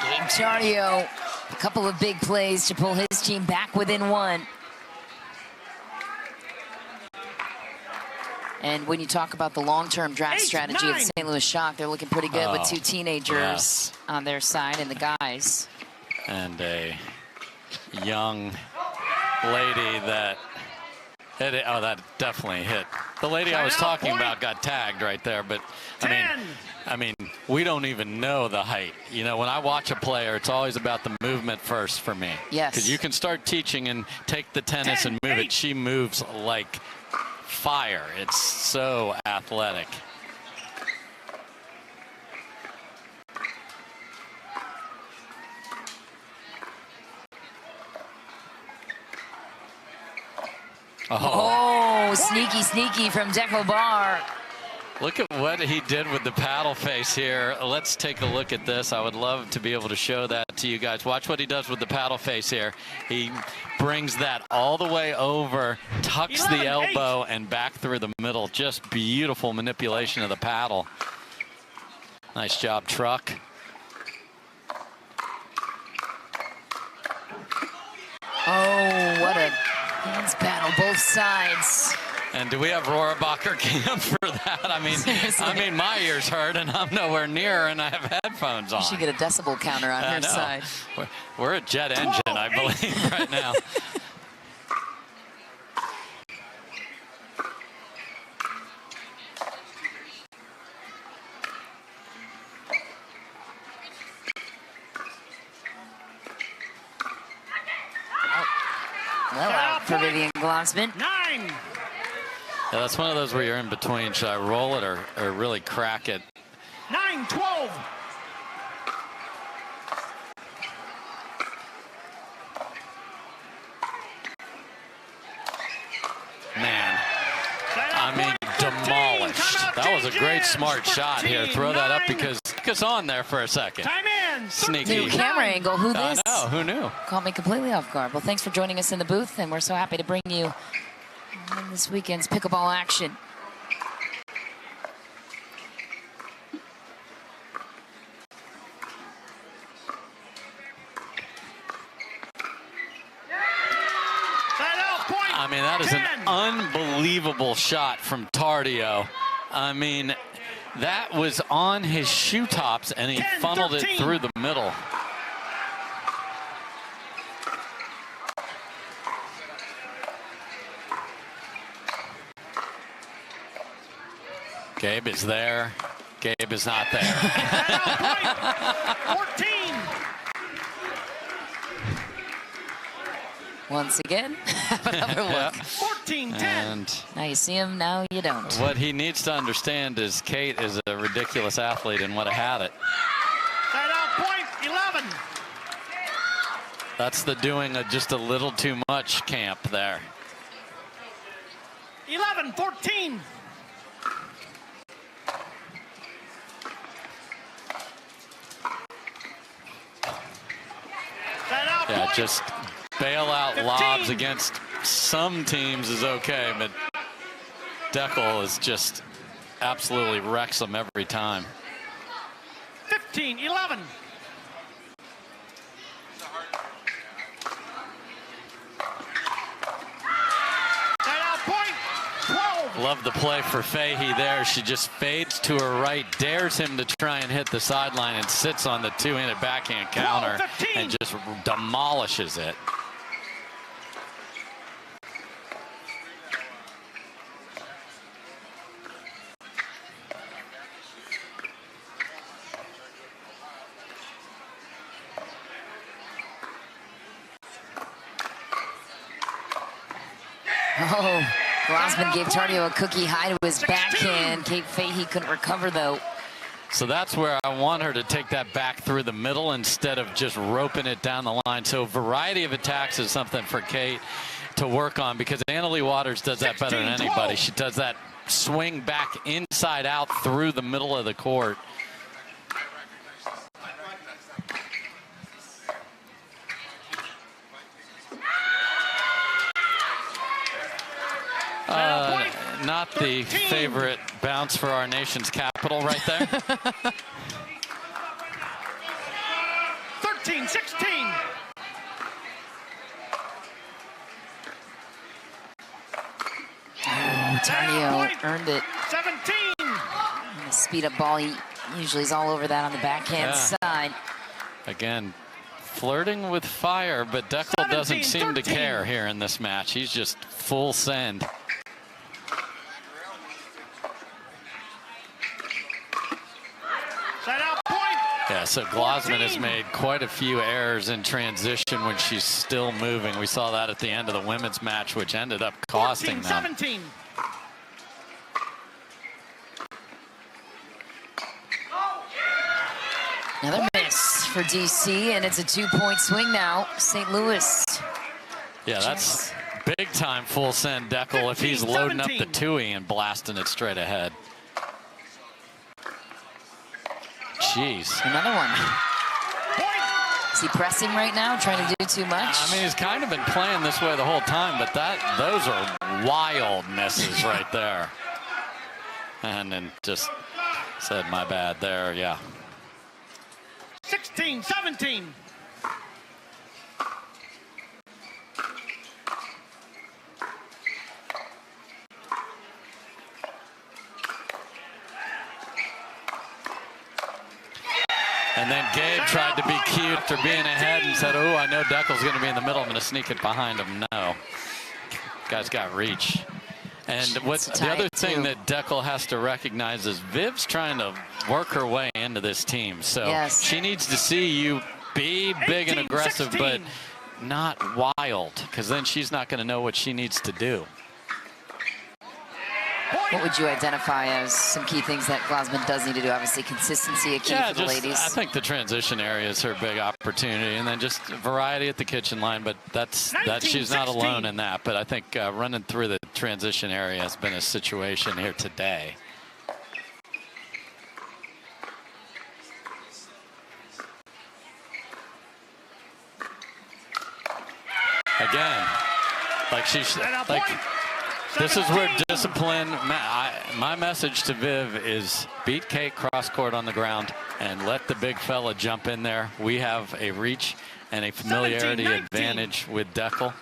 Gabe Chardio, a couple of big plays to pull his team back within one. And when you talk about the long-term draft strategy of the St. Louis Shock, they're looking pretty good with two teenagers on their side and the guys. And a young lady that hit it. Oh, that definitely hit. The lady I was talking about got tagged right there, but I mean, we don't even know the height. You know, when I watch a player, it's always about the movement first for me. Yes. Because you can start teaching and take the tennis and move it. She moves like fire. It's so athletic. Oh, sneaky from Deckel Bar. Look at what he did with the paddle face here. Let's take a look at this. I would love to be able to show that to you guys. Watch what he does with the paddle face here. He brings that all the way over, tucks the elbow, and back through the middle. Just beautiful manipulation of the paddle. Nice job, Truck. Oh, what a hands paddle, both sides. And do we have Rohrabacher camp for that? I mean, my ears hurt, and I'm nowhere near, and I have headphones on. You should get a decibel counter on her side. We're a jet engine, I believe, right now. Well out for Vivian Glossman. 9. Yeah, that's one of those where you're in between. Should I roll it or really crack it? 9-12. Man, I mean, demolished. That was a great, smart shot here. Throw that up because kick us on there for a second. Time in. Sneaky. New camera angle. Who this? I know. Who knew? Caught me completely off guard. Well, thanks for joining us in the booth, and we're so happy to bring you this weekend's pickleball action. I mean, that is an unbelievable shot from Tardio. I mean, that was on his shoe tops, and he funneled it through the middle. Gabe is there. Gabe is not there. 14. Once again, another look. 14-10. And now you see him, now you don't. What he needs to understand is Kate is a ridiculous athlete and would have had it. Side out point, 11. That's the doing just a little too much camp there. 11-14. Yeah, just bailout 15. Lobs against some teams is okay, but Deckel is just absolutely wrecks them every time. 15-11. Love the play for Fahey there. She just fades to her right, dares him to try and hit the sideline, and sits on the two-handed backhand counter and just demolishes it. Oh, Rosman gave Tardio a cookie high to his backhand. Kate Fahey couldn't recover, though. So that's where I want her to take that back through the middle instead of just roping it down the line. So variety of attacks is something for Kate to work on, because Annalie Waters does that better than anybody. She does that swing back inside out through the middle of the court. Not the favorite bounce for our nation's capital right there. 13-16. Tardio earned it. 17. And the speed up ball, he usually is all over that on the backhand side. Again, flirting with fire, but Deckel doesn't seem to care here in this match. He's just full send. Yeah, so Glasman has made quite a few errors in transition when she's still moving. We saw that at the end of the women's match, which ended up costing them. 17. Another miss for DC, and it's a 2-point swing now. St. Louis. Yeah, that's big time full send Deckel if he's loading up the Tui and blasting it straight ahead. Jeez. Another one. Is he pressing right now, trying to do too much? I mean, he's kind of been playing this way the whole time, but those are wild misses right there. And then just said, my bad there, yeah. 16-17. And then Gabe tried to be cute after being ahead and said, oh, I know Deckel's going to be in the middle. I'm going to sneak it behind him. No. Guy's got reach. And what's the other thing that Deckel has to recognize is Viv's trying to work her way into this team. So she needs to see you be big and aggressive, but not wild, because then she's not going to know what she needs to do. What would you identify as some key things that Glasman does need to do? Obviously, consistency a key for the ladies. I think the transition area is her big opportunity, and then just variety at the kitchen line. But she's not alone in that. But I think running through the transition area has been a situation here today. Again, like she's like. This is where discipline, my message to Viv is beat Kate cross court on the ground and let the big fella jump in there. We have a reach and a familiarity advantage with Deckel.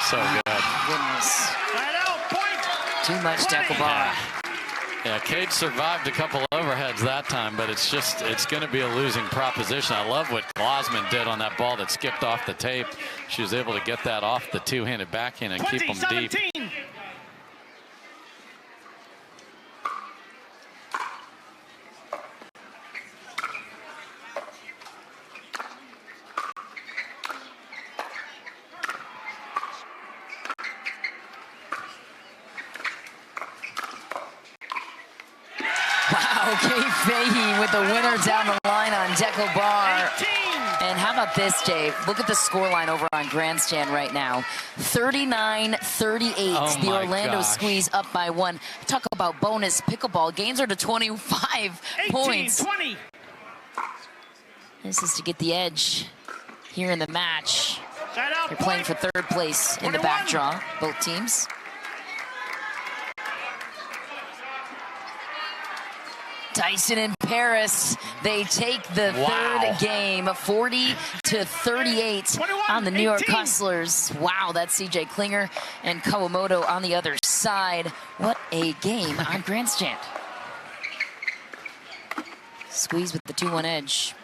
So good. Goodness. Too much Deckel. Yeah, Kate survived a couple overheads that time, but it's going to be a losing proposition. I love what Glasman did on that ball that skipped off the tape. She was able to get that off the two-handed backhand and keep them deep. Kate Fahey with the winner down the line on Deckel Bar. And how about this, Dave? Look at the scoreline over on Grandstand right now. 39-38. The Orlando Squeeze up by 1. Talk about bonus pickleball. Games are to 25 points. 20. This is to get the edge here in the match. They're playing for third place in the back draw, both teams. Tyson and Paris, they take the third game, 40-38 on the New York Hustlers. Wow, that's CJ Klinger and Kawamoto on the other side. What a game on Grandstand. Squeeze with the 2-1 edge.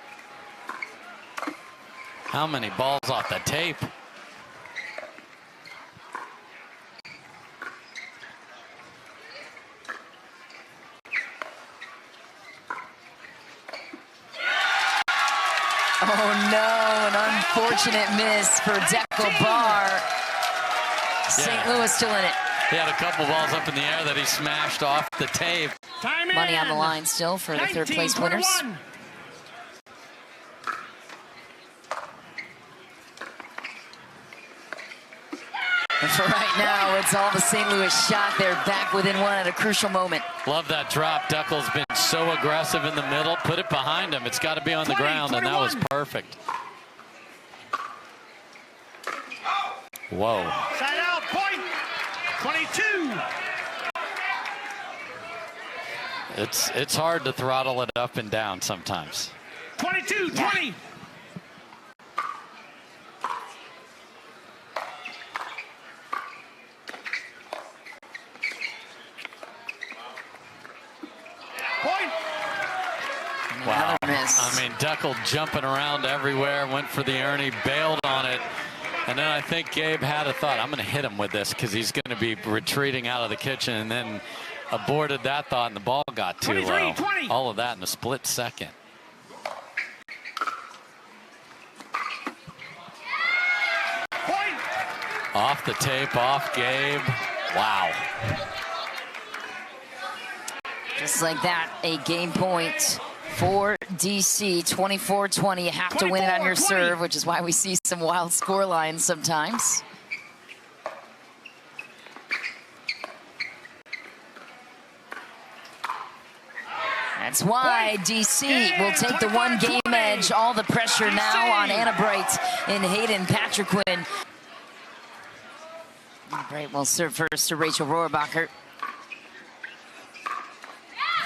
How many balls off the tape? Oh no, an unfortunate miss for DUPR. St. Louis still in it. He had a couple balls up in the air that he smashed off the tape. Money on the line still for the third place winners. And for right now, it's all the St. Louis shot. They're back within one at a crucial moment. Love that drop. Duckel's been so aggressive in the middle. Put it behind him. It's got to be on the ground, and that was perfect. Whoa. Side out, point. 22. It's hard to throttle it up and down sometimes. 22, 20. Wow. I mean, Duckel jumping around everywhere, went for the Ernie, bailed on it. And then I think Gabe had a thought, I'm going to hit him with this because he's going to be retreating out of the kitchen, and then aborted that thought, and the ball got too low. 20. All of that in a split second. Point. Off the tape, off Gabe. Wow. Just like that, a game point for DC, 24-20. You have to win it on your serve, which is why we see some wild score lines sometimes. That's why DC will take the one-game edge. All the pressure now on Anna Bright and Hayden Patriquin. Bright will serve first to Rachel Rohrbacher.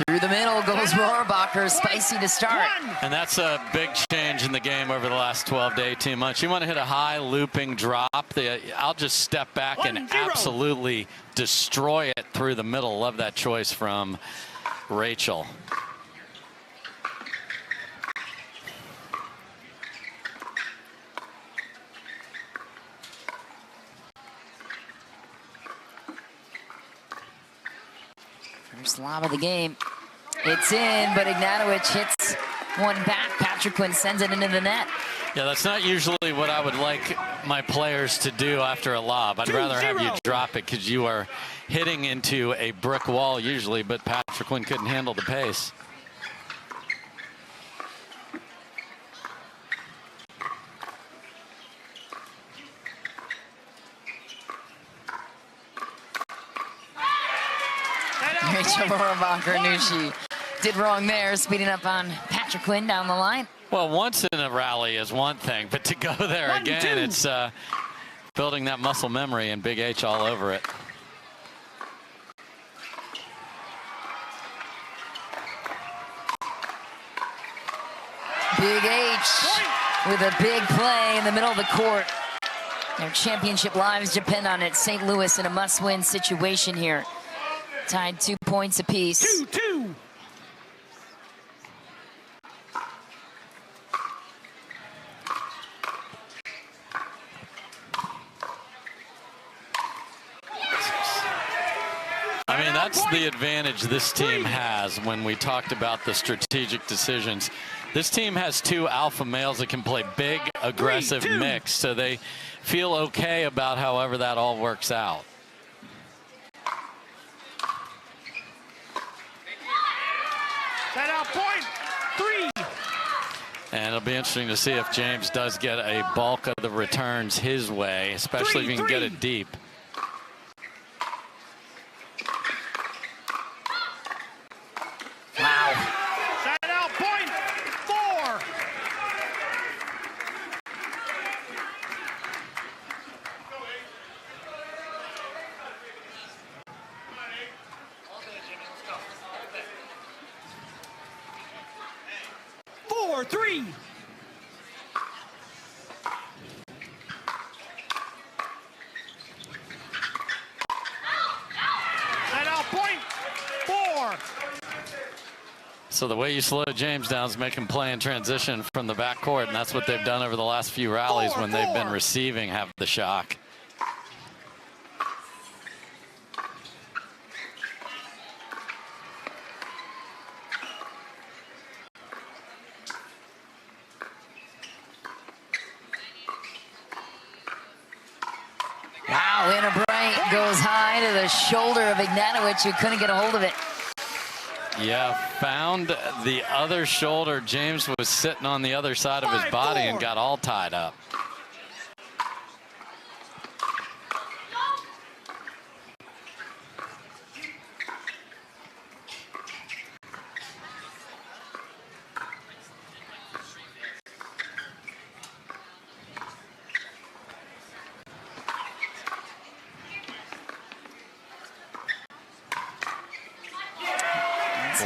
Through the middle goes Rohrbacher, spicy to start. And that's a big change in the game over the last 12 to 18 months. You want to hit a high looping drop. I'll just step back and absolutely destroy it through the middle. Love that choice from Rachel. First lob of the game. It's in, but Ignatowicz hits one back. Patriquin sends it into the net. Yeah, that's not usually what I would like my players to do after a lob. I'd rather have you drop it because you are hitting into a brick wall usually, but Patriquin couldn't handle the pace. Rachel Rohrbacher knew she did wrong there, speeding up on Patriquin down the line. Well, once in a rally is one thing, but to go there again, it's building that muscle memory, and Big H all over it. Big H with a big play in the middle of the court. Their championship lives depend on it. St. Louis in a must-win situation here. Tied 2 points apiece. 2-2. I mean, that's the advantage this team has when we talked about the strategic decisions. This team has two alpha males that can play big, aggressive mix, so they feel okay about however that all works out. Set out point. 3. And it'll be interesting to see if James does get a bulk of the returns his way, especially if he can get it deep. Wow. Set out point. 4. Four, 3. Set out point. 4. So the way you slow James down is make him play in transition from the backcourt, and that's what they've done over the last few rallies when they've been receiving, have the shock. goes high to the shoulder of Ignatowicz, who couldn't get a hold of it. Yeah, found the other shoulder. James was sitting on the other side of his body and got all tied up.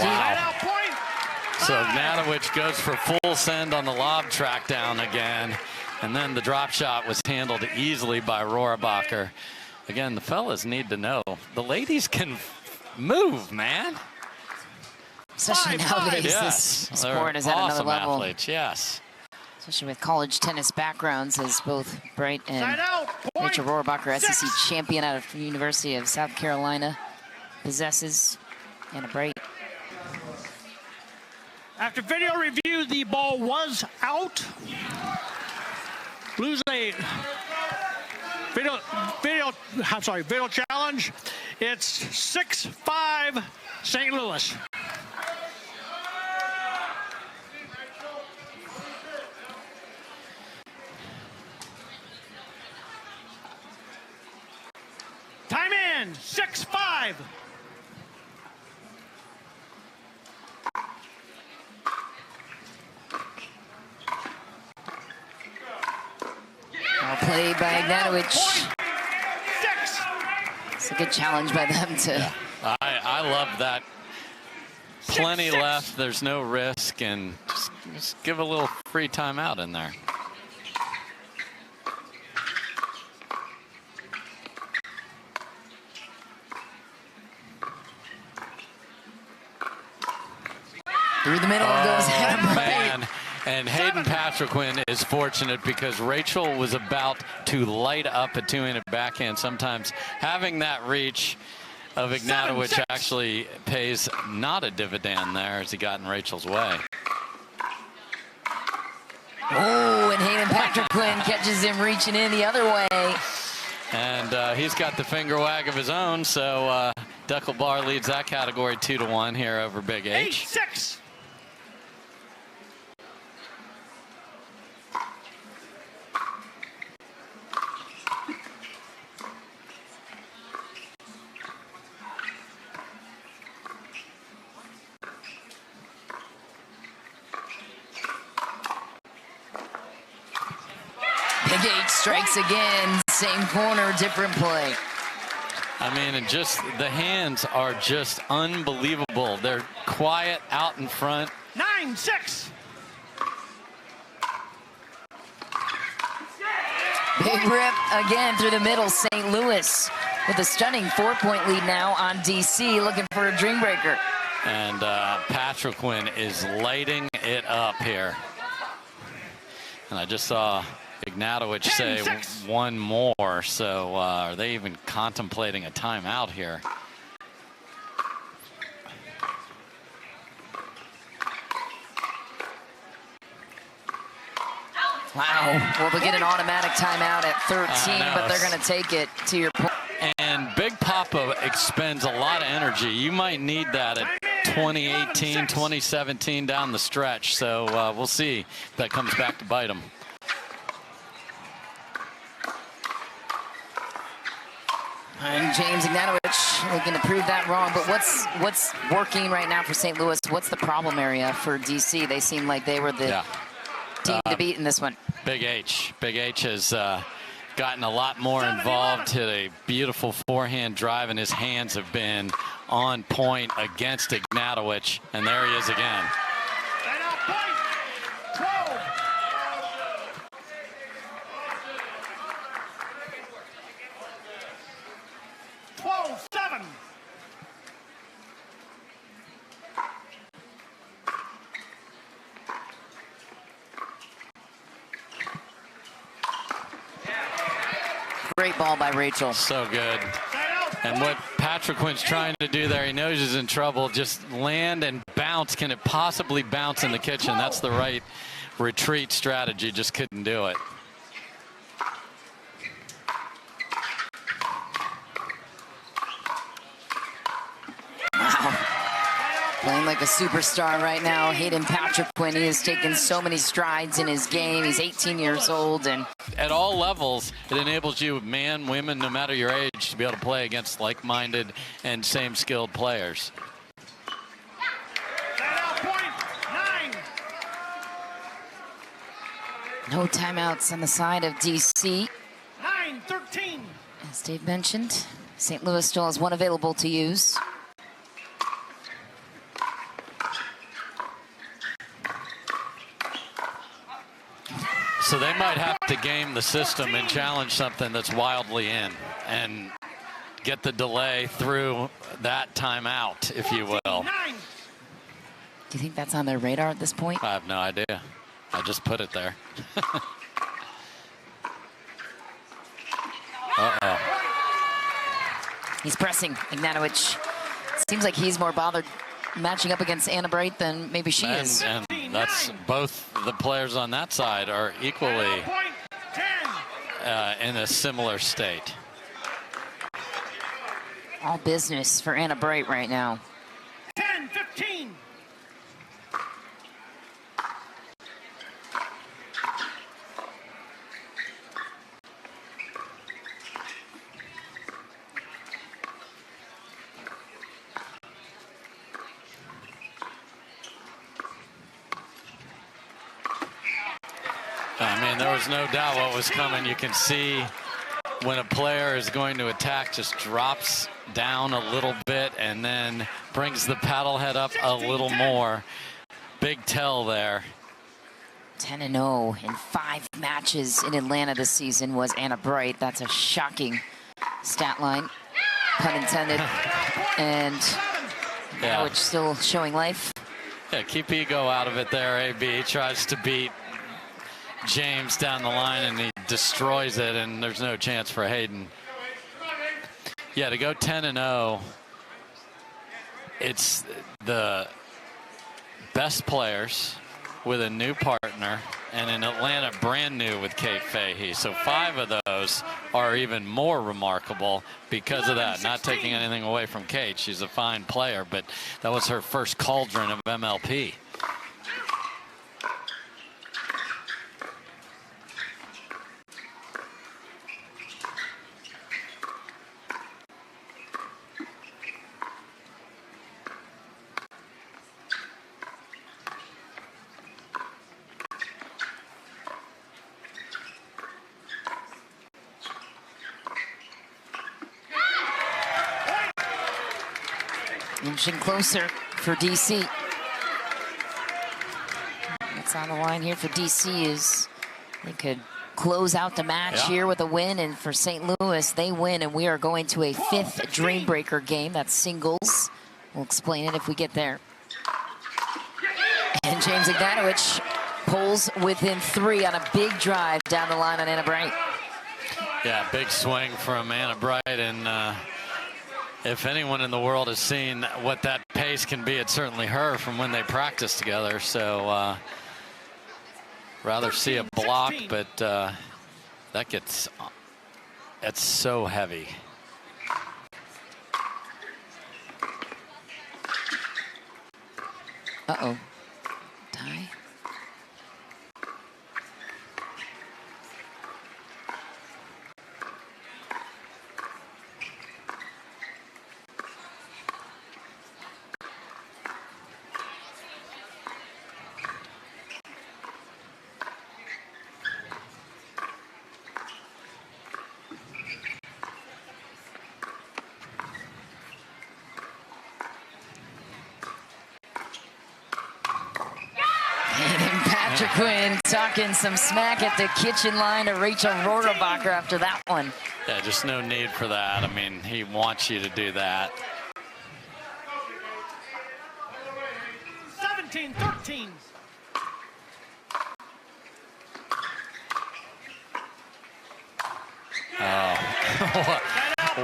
Wow. So Ignatowicz goes for full send on the lob track down again. And then the drop shot was handled easily by Rohrabacher. Again, the fellas need to know the ladies can move, man. Especially nowadays, yes, this sport is at another level. Athletes, yes. Especially with college tennis backgrounds, as both Bright and Rachel Rohrabacher, SEC champion out of the University of South Carolina, possesses Anna Bright. After video review, the ball was out. Lose a video challenge. It's 6-5 St. Louis. Time in, 6-5. Well played by Ignatowicz. It's a good challenge by them to. Yeah. I love that. Plenty left. There's no risk, and just give a little free timeout in there. Through the middle goes Hannah Bright. Man. And Hayden Patriquin is fortunate because Rachel was about to light up a two-handed backhand. Sometimes having that reach of Ignatowicz actually pays not a dividend there as he got in Rachel's way. Oh, and Hayden Patriquin catches him reaching in the other way. And he's got the finger wag of his own, so Deckelbar leads that category 2-1 here over Big H. 8-6. Big H strikes again. Same corner, different play. I mean, and just the hands are just unbelievable. They're quiet out in front. 9-6. Big rip again through the middle. St. Louis with a stunning 4-point lead now on DC, looking for a dream breaker. And Patriquin is lighting it up here. And I just saw Ignatowicz say 10-6. one more, so are they even contemplating a timeout here? Wow. Well, they'll get an automatic timeout at 13, but they're going to take it, to your point. And Big Papa expends a lot of energy. You might need that at 2018, 2017 down the stretch. So we'll see if that comes back to bite him. And James Ignatowicz looking to prove that wrong. But what's working right now for St. Louis? What's the problem area for DC? They seem like they were the team to beat in this one. Big H. Big H has gotten a lot more involved, hit a beautiful forehand drive, and his hands have been on point against Ignatowicz. And there he is again. 12-7. Great ball by Rachel. So good. And what Patriquin's trying to do there, he knows he's in trouble. Just land and bounce. Can it possibly bounce in the kitchen? That's the right retreat strategy. Just couldn't do it. Playing like a superstar right now, Hayden Patriquin. He has taken so many strides in his game. He's 18 years old. And at all levels, it enables you, man, women, no matter your age, to be able to play against like-minded and same-skilled players. No timeouts on the side of DC. 9-13. As Dave mentioned, St. Louis still has one available to use. So they might have to game the system and challenge something that's wildly in and get the delay through that timeout, if you will. Do you think that's on their radar at this point? I have no idea. I just put it there. Uh-oh. He's pressing Ignatowicz. Seems like he's more bothered matching up against Anna Bright than maybe she is. And that's both the players on that side are equally in a similar state. All business for Anna Bright right now. 10-15. I mean, there was no doubt what was coming. You can see when a player is going to attack, just drops down a little bit and then brings the paddle head up a little more. Big tell there. 10-0 in 5 matches in Atlanta this season was Anna Bright. That's a shocking stat line, pun intended. And now it's still showing life. Yeah, keep ego out of it there, AB. Tries to beat James down the line and he destroys it, and there's no chance for Hayden. Yeah, to go 10-0, it's the best players with a new partner, and in Atlanta brand new with Kate Fahey. So 5 of those are even more remarkable because of that. Not taking anything away from Kate, she's a fine player, but that was her first cauldron of MLP. Inching closer for DC. What's on the line here for DC is they could close out the match here with a win, and for St. Louis, they win, and we are going to a 5th Dreambreaker game. That's singles. We'll explain it if we get there. And James Ignatowicz pulls within 3 on a big drive down the line on Anna Bright. Yeah, big swing from Anna Bright, and if anyone in the world has seen what that pace can be, it's certainly her from when they practice together. So rather see a block, but that gets, it's so heavy. Uh-oh. Tie. Quinn talking some smack at the kitchen line to Rachel Rohrabacher after that one. Yeah, just no need for that. I mean, he wants you to do that. 17-13. Oh,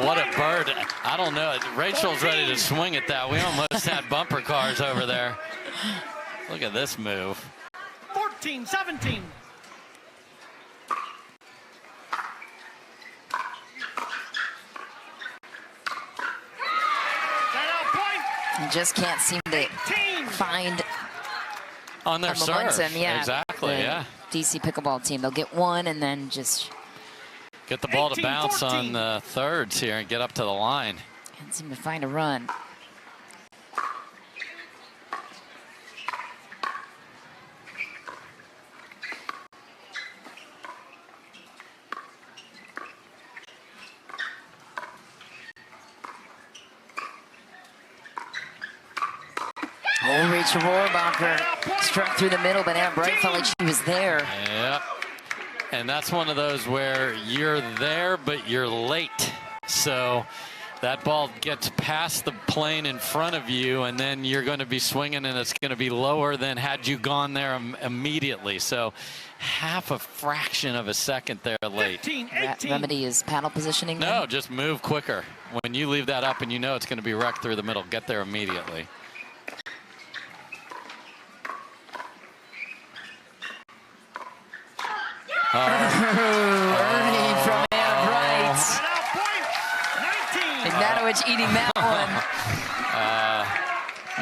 what a bird. I don't know. Rachel's ready to swing at that. We almost had bumper cars over there. Look at this move. 14-17. and just can't seem to find on their momentum. serve. Yeah, exactly. Yeah. DC Pickleball team. They'll get one and then just get the ball to bounce on the thirds here and get up to the line. Can't seem to find a run. Oh, Rachel Rohrabacher struck through the middle, but Anna Bright felt like she was there. Yep. And that's one of those where you're there, but you're late. So that ball gets past the plane in front of you, and then you're going to be swinging, and it's going to be lower than had you gone there immediately. So half a fraction of a second there late. 15, Remedy is paddle positioning. No, just move quicker. When you leave that up and you know it's going to be wrecked through the middle, get there immediately. Ernie from Anna Bright. Ignatowicz eating that one.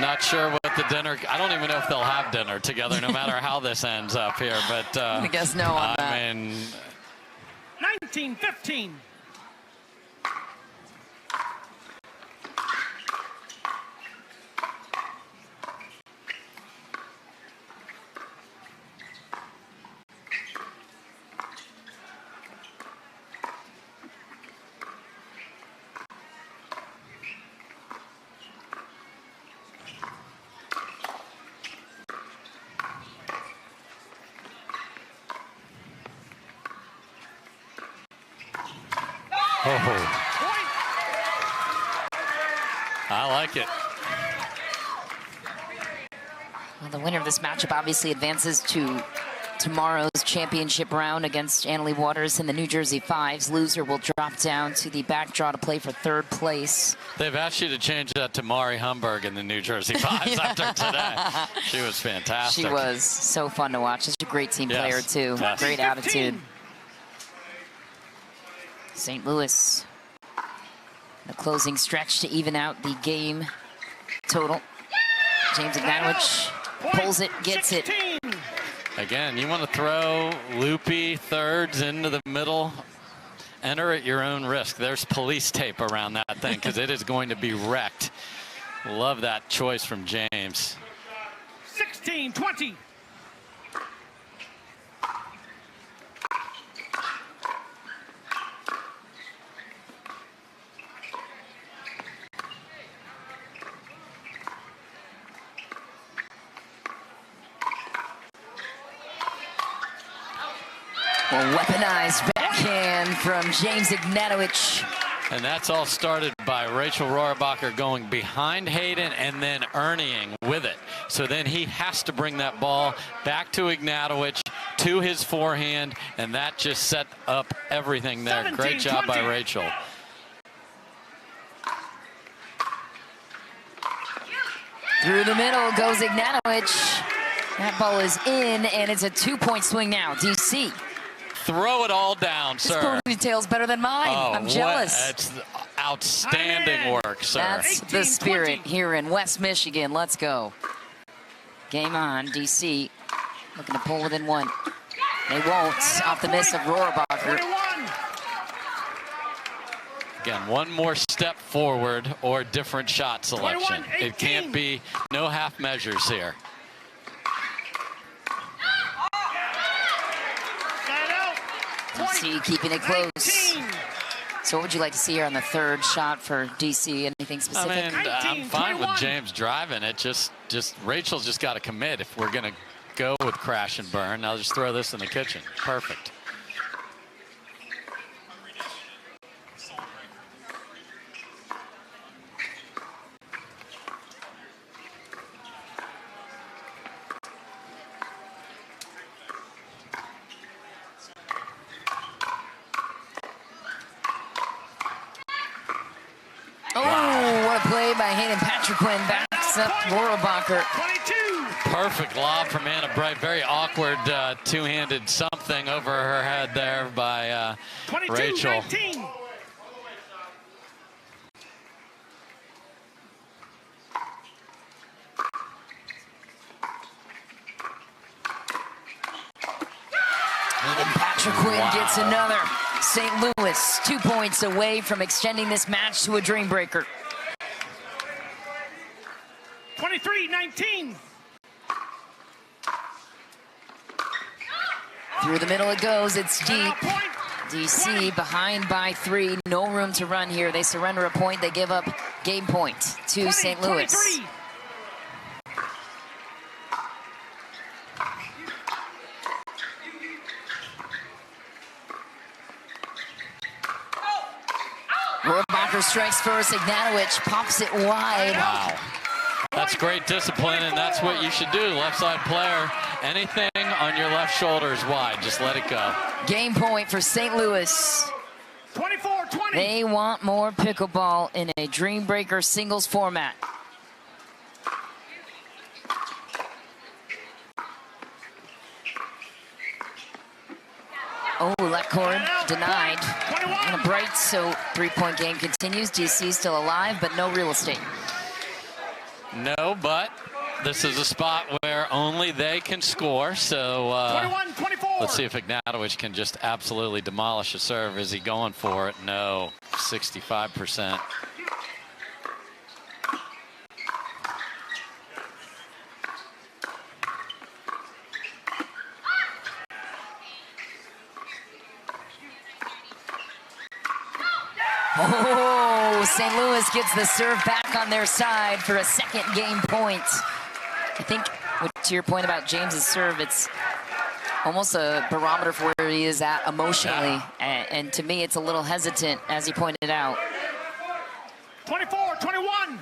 Not sure what the dinner, I don't even know if they'll have dinner together no matter how this ends up here, but I guess no on that. I mean, 19-15. I like it. Well, the winner of this matchup obviously advances to tomorrow's championship round against Annalie Waters in the New Jersey Fives. Loser will drop down to the back draw to play for third place. They've asked you to change that to Mari Humberg in the New Jersey Fives after today. She was fantastic. She was so fun to watch. Just a great team player, too. Yes. Great attitude. St. Louis, the closing stretch to even out the game total. James Ignatowicz pulls it, gets it. Again, you want to throw loopy thirds into the middle. Enter at your own risk. There's police tape around that thing because it is going to be wrecked. Love that choice from James. 16-20. Well, weaponized backhand from James Ignatowicz. And that's all started by Rachel Rohrabacher going behind Hayden and then Ernieing with it. So then he has to bring that ball back to Ignatowicz, to his forehand, and that just set up everything there. Great job by Rachel. Through the middle goes Ignatowicz. That ball is in, and it's a 2-point swing now. DC. Throw it all down, sir. His detail's better than mine. Oh, I'm jealous. It's outstanding work, sir. That's the spirit here in West Michigan. Let's go. Game on. DC looking to pull within one. They won't. Off the miss of Rohrabacher. Again, one more step forward or different shot selection. It can't be no half measures here. DC keeping it close. So what would you like to see here on the third shot for DC? Anything specific? I mean, I'm fine with James driving it. Just Rachel's just got to commit if we're going to go with crash and burn. I'll just throw this in the kitchen. Perfect. By Hayden Patriquin backs up Rohrabacher. Perfect lob from Anna Bright. Very awkward two-handed something over her head there by Rachel. 19. And Patrick Quinn gets another. St. Louis 2 points away from extending this match to a dream breaker. 23-19. Through the middle it goes, it's deep. DC behind by 3, no room to run here. They surrender a point, they give up game point to St. Louis. 23. Rohrbacher strikes first, Ignatowicz pops it wide. Wow. That's great discipline, and that's what you should do. Left side player, anything on your left shoulder is wide. Just let it go. Game point for St. Louis. 24-20. They want more pickleball in a dream breaker singles format. Oh, that cord denied. And a bright, so 3-point game continues. DC still alive, but no real estate. No, but this is a spot where only they can score. So 21-24. let's see if Ignatowicz can just absolutely demolish a serve. Is he going for it? No, 65%. Oh, St. Louis gets the serve back on their side for a second game point. I think, to your point about James's serve, it's almost a barometer for where he is at emotionally. And to me, it's a little hesitant, as he pointed out. 24-21.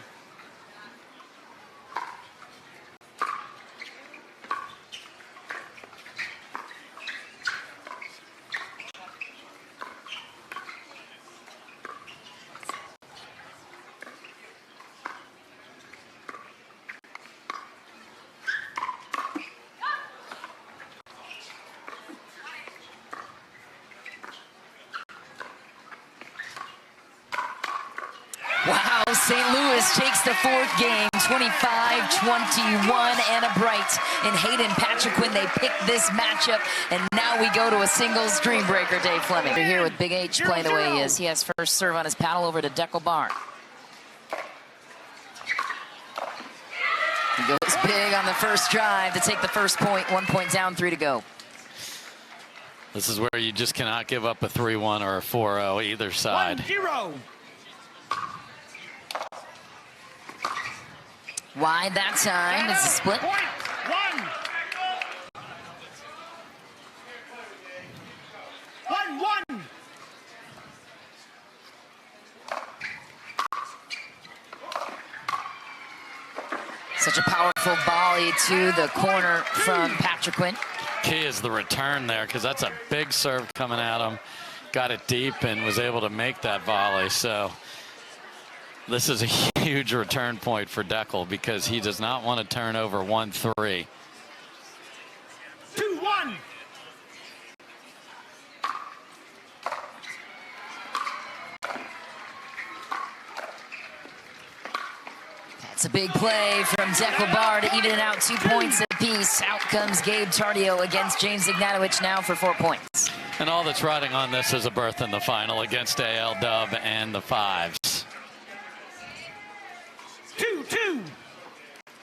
Wow, St. Louis takes the fourth game, 25-21, and a bright in Hayden Patrick Quinn. They pick this matchup, and now we go to a singles dream breaker, Dave Fleming. We're here with Big H playing the way he is. He has first serve on his paddle over to Deckelbar. He goes big on the first drive to take the first point. 1 point down, 3 to go. This is where you just cannot give up a 3-1 or a 4-0 either side. 1-0. Wide that time. It's a split. Point 1. Such a powerful volley to the corner from Patrick Quinn. Key is the return there, because that's a big serve coming at him. Got it deep and was able to make that volley. So this is a huge return point for Deckel, because he does not want to turn over 1-3. 2-1. That's a big play from Deckelbar to even it out, 2 points apiece. Out comes Gabe Tardio against James Ignatowicz now for 4 points. And all that's riding on this is a berth in the final against AL Dub and the Fives. 2-2.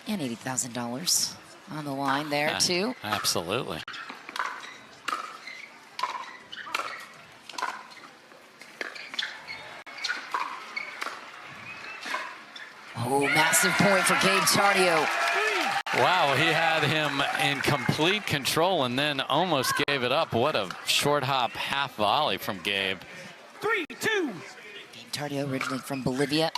And $80,000 on the line there, too. Absolutely. Oh, massive point for Gabe Tardio. Wow, he had him in complete control and then almost gave it up. What a short hop half volley from Gabe. 3-2. Gabe Tardio, originally from Bolivia.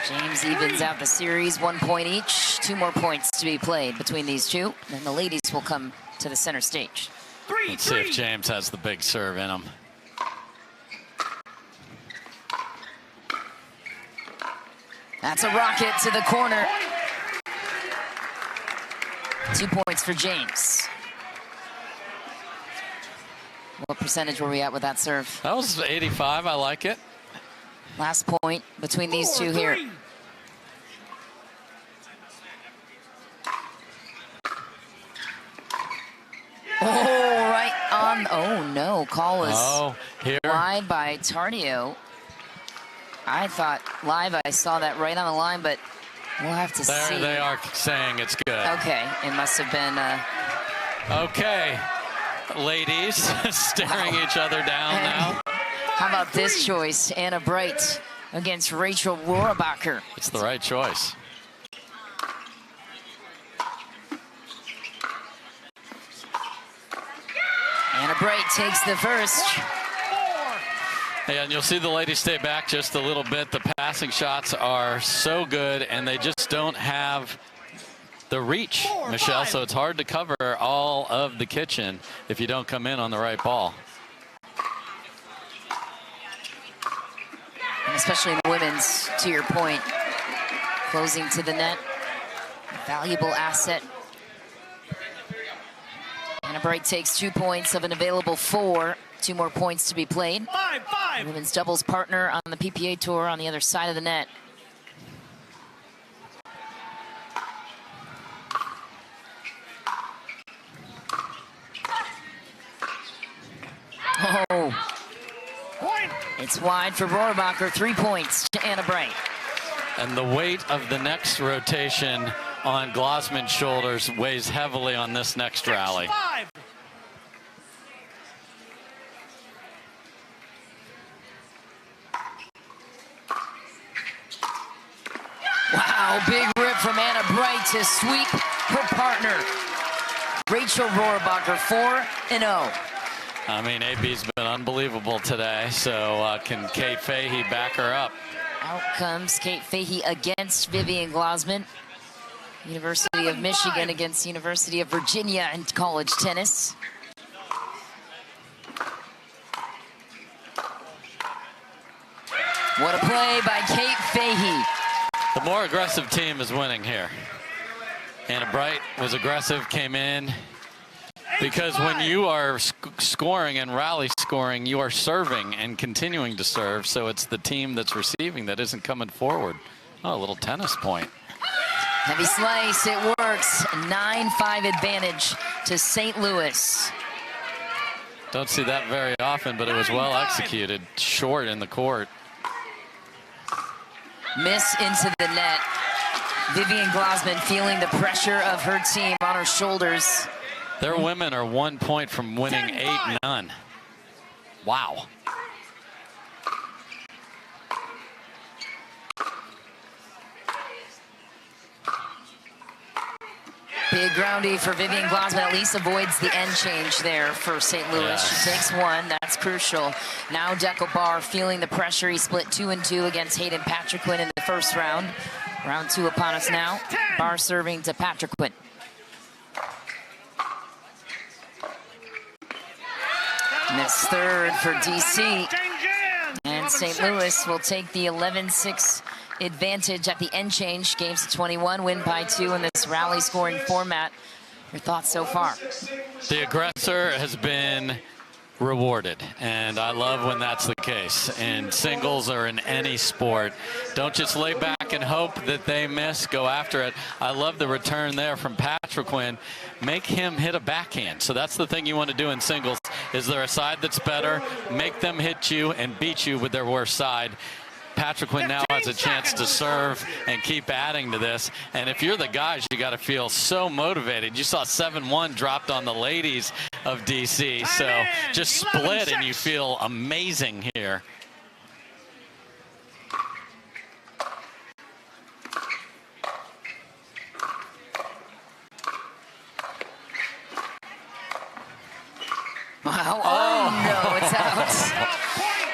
James evens out the series, 1 point each. 2 more points to be played between these two. Then the ladies will come to the center stage. Let's see if James has the big serve in him. That's a rocket to the corner. 2 points for James. What percentage were we at with that serve? That was 85. I like it. Last point between these two here. Oh, no. Call was here. wide by Tardio. I thought live I saw that right on the line, but we'll have to see. There they are saying it's good. Okay. It must have been... Okay. Ladies staring each other down now. How about this choice? Anna Bright against Rachel Rohrabacher. It's the right choice. Anna Bright takes the first. Yeah, and you'll see the ladies stay back just a little bit. The passing shots are so good, and they just don't have the reach, Michelle, so it's hard to cover all of the kitchen if you don't come in on the right ball. And especially in women's, to your point, closing to the net, valuable asset. Anna Bright takes 2 points of an available 4. 2 more points to be played. 5-5. Women's doubles partner on the PPA Tour on the other side of the net. Oh, Point. it's wide for Rohrabacher. 3 points to Anna Bright. And the weight of the next rotation on Glossman's shoulders weighs heavily on this next rally. 5. Wow, big rip from Anna Bright to sweep her partner. Rachel Rohrabacher, 4-0. I mean, AB's been unbelievable today, so can Kate Fahey back her up? Out comes Kate Fahey against Vivian Glossman. University of Michigan against University of Virginia in college tennis. What a play by Kate Fahey. The more aggressive team is winning here. Anna Bright was aggressive, came in. Because when you are scoring and rally scoring, you are serving and continuing to serve. So it's the team that's receiving that isn't coming forward. Oh, a little tennis point. Heavy slice, it works. 9-5 advantage to St. Louis. Don't see that very often, but it was well executed. Short in the court. Miss into the net. Vivian Glossman feeling the pressure of her team on her shoulders. Their women are 1 point from winning 8-0. Wow. Big groundie for Vivian Glossman. At least avoids the end change there for St. Louis. Yes. She takes 1. That's crucial. Now Deckelbar feeling the pressure. He split 2-2 against Hayden Patriquin in the first round. Round 2 upon us now. Barr serving to Patriquin. Miss third for DC. And St. Louis will take the 11-6 advantage at the end change. Games to 21, win by 2 in this rally scoring format. Your thoughts so far? The aggressor has been rewarded, and I love when that's the case. In singles or in any sport, don't just lay back and hope that they miss. Go after it. I love the return there from Patriquin. Make him hit a backhand. So that's the thing you want to do in singles. Is there a side that's better? Make them hit you and beat you with their worst side. Patriquin now has a chance to serve and keep adding to this. And if you're the guys, you got to feel so motivated. You saw 7-1 dropped on the ladies of DC. So just split and you feel amazing here. Wow. Oh, no, it's out.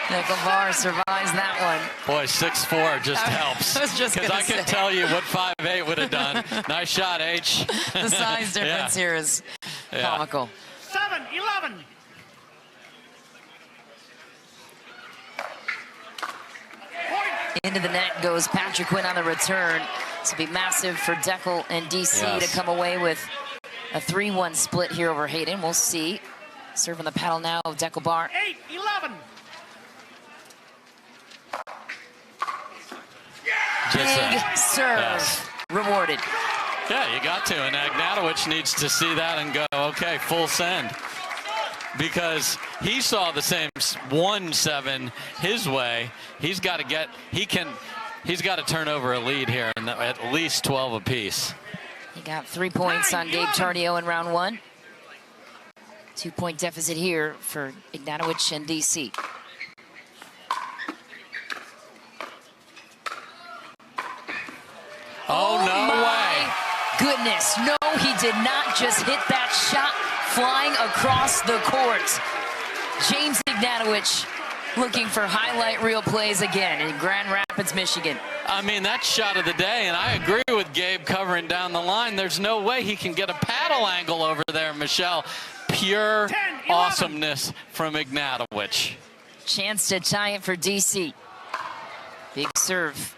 Deckelbar survives that one. Boy, 6'4" just helps. I was just because I can tell you what 5'8" would have done. Nice shot, H. The size difference here is comical. 7-11. Into the net goes Patriquin on the return. This will be massive for Deckel and DC to come away with a 3-1 split here over Hayden. We'll see. Serving the paddle now of Deckelbar. 8-11. Big serve rewarded. Yeah, you got to. And Agnatowicz needs to see that and go, okay, full send. because he saw the same 1-7 his way. He's got to turn over a lead here, and at least 12 apiece. He got 3 points on Gabe Tardio in round 1. 2-point deficit here for Ignatowicz and DC. Oh, no way. Goodness, no, he did not just hit that shot flying across the court. James Ignatowicz looking for highlight reel plays again in Grand Rapids, Michigan. I mean, that's shot of the day, and I agree with Gabe covering down the line. There's no way he can get a paddle angle over there, Michelle. Pure awesomeness from Ignatowicz. Chance to tie it for DC. Big serve.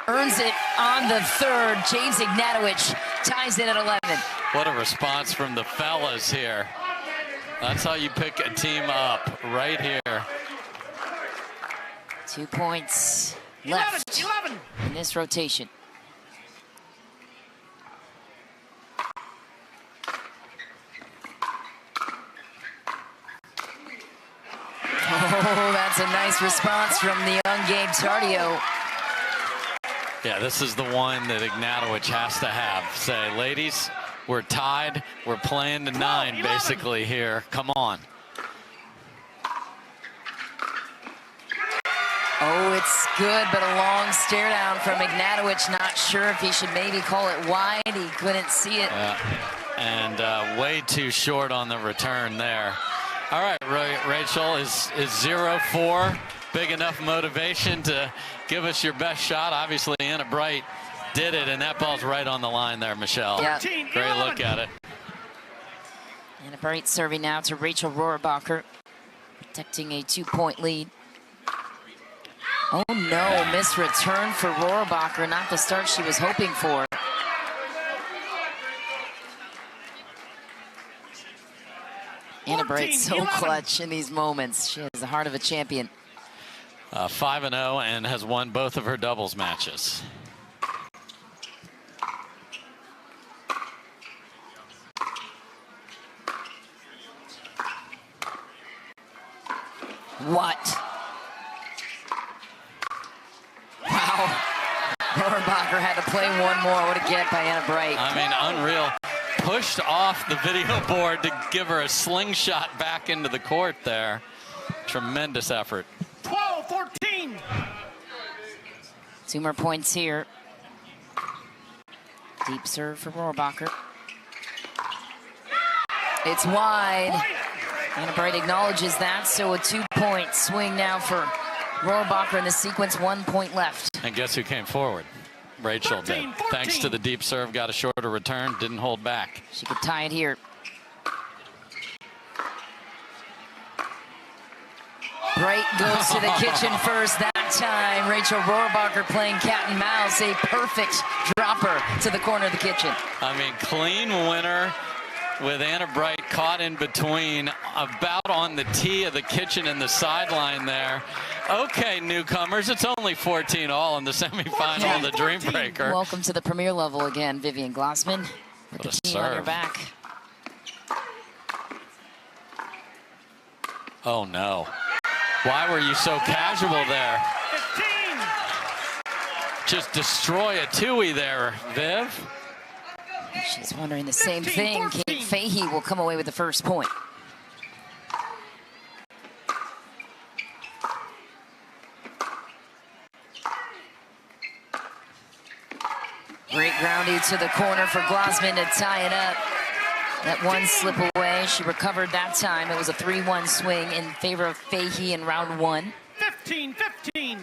Earns it on the third. James Ignatowicz ties it at 11. What a response from the fellas here. That's how you pick a team up, right here. 2 points left 11. in this rotation. Oh, that's a nice response from the young Gabe Tardio. Yeah, this is the one that Ignatowicz has to have. Say, ladies, we're tied. We're playing to 9, basically, here. Come on. Oh, it's good, but a long stare down from Ignatowicz. Not sure if he should maybe call it wide. He couldn't see it. And way too short on the return there. All right, Rachel, is 0-4 big enough motivation to give us your best shot? Obviously, Anna Bright did it, and that ball's right on the line there, Michelle. Yeah. Great look at it. Anna Bright serving now to Rachel Rohrabacher, protecting a 2-point lead. Oh no, missed return for Rohrabacher, not the start she was hoping for. Anna Bright so clutch in these moments. She has the heart of a champion. 5-0 and has won both of her doubles matches. What? Wow. Rohrabacher had to play one more. What a get by Anna Bright. I mean, unreal. Pushed off the video board to give her a slingshot back into the court there. Tremendous effort. 12-14. 2 more points here. Deep serve for Rohrabacher. It's wide. Anna Bright acknowledges that, so a 2-point swing now for Rohrabacher in the sequence, 1 point left. And guess who came forward? Rachel 13, did. Thanks to the deep serve, got a shorter return, didn't hold back. She could tie it here. Bright goes to the kitchen first that time. Rachel Rohrabacher playing cat and mouse, a perfect dropper to the corner of the kitchen. I mean, clean winner with Anna Bright caught in between, about on the tee of the kitchen and the sideline there. Okay, newcomers, it's only 14 all in the semifinal of the Dream Breaker. Welcome to the premier level again, Vivian Glossman. With the team on your back. Oh no. Why were you so casual there? 15. Just destroy a two-y there, Viv. She's wondering the same thing. 14. Kate Fahey will come away with the first point. Great groundie to the corner for Glossman to tie it up. That one slip away. She recovered that time. It was a 3-1 swing in favor of Fahey in round 1. 15-15.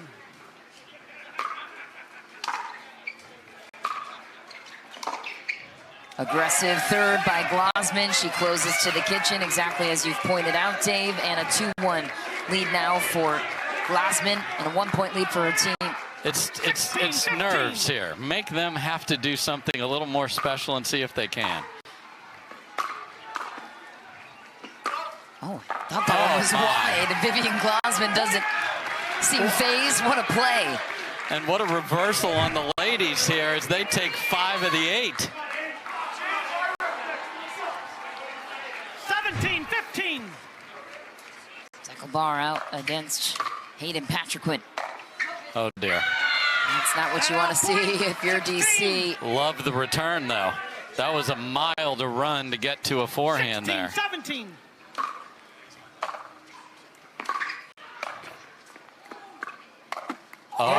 Aggressive third by Glossman. She closes to the kitchen, exactly as you've pointed out, Dave. And a 2-1 lead now for Glossman and a 1-point lead for her team. It's nerves here. Make them have to do something a little more special and see if they can. Oh, thought that one was wide. Vivian Glossman doesn't seem phased. What a play. And what a reversal on the ladies here as they take 5 of the 8. 17-15. Dekel Bar out against Hayden Patriquin. Oh, dear. That's not what you want to see if you're DC. Love the return, though. That was a mile to run to get to a forehand 16, there. 17. Oh,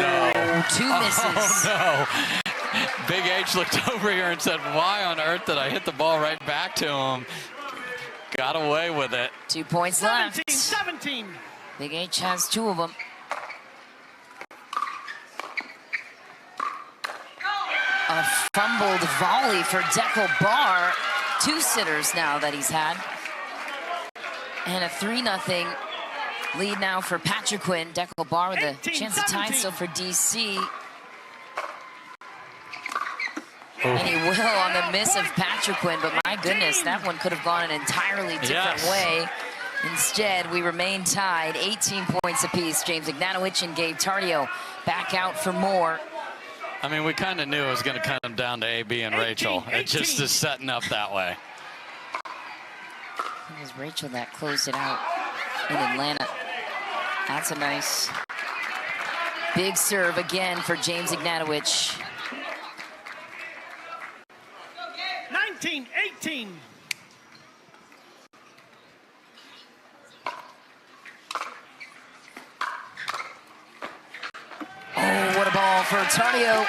no. 2 misses. Oh, no. Big H looked over here and said, why on earth did I hit the ball right back to him? Got away with it. 2 points 17, left. 17. Big H has 2 of them. A fumbled volley for Dekel Bar. 2 sitters now that he's had. And a 3-0 lead now for Patriquin. Dekel Bar with a 18, chance to tie 17. still for DC. And he will on the miss of Patriquin, but my goodness, that one could have gone an entirely different way. Instead, we remain tied, 18 points apiece. James Ignatowicz and Gabe Tardio back out for more. I mean, we kind of knew it was going to come down to AB and Rachel. It just is setting up that way. It was Rachel that closed it out in Atlanta. That's a nice big serve again for James Ignatowicz. 19, 18. Oh, what a ball for Tardio.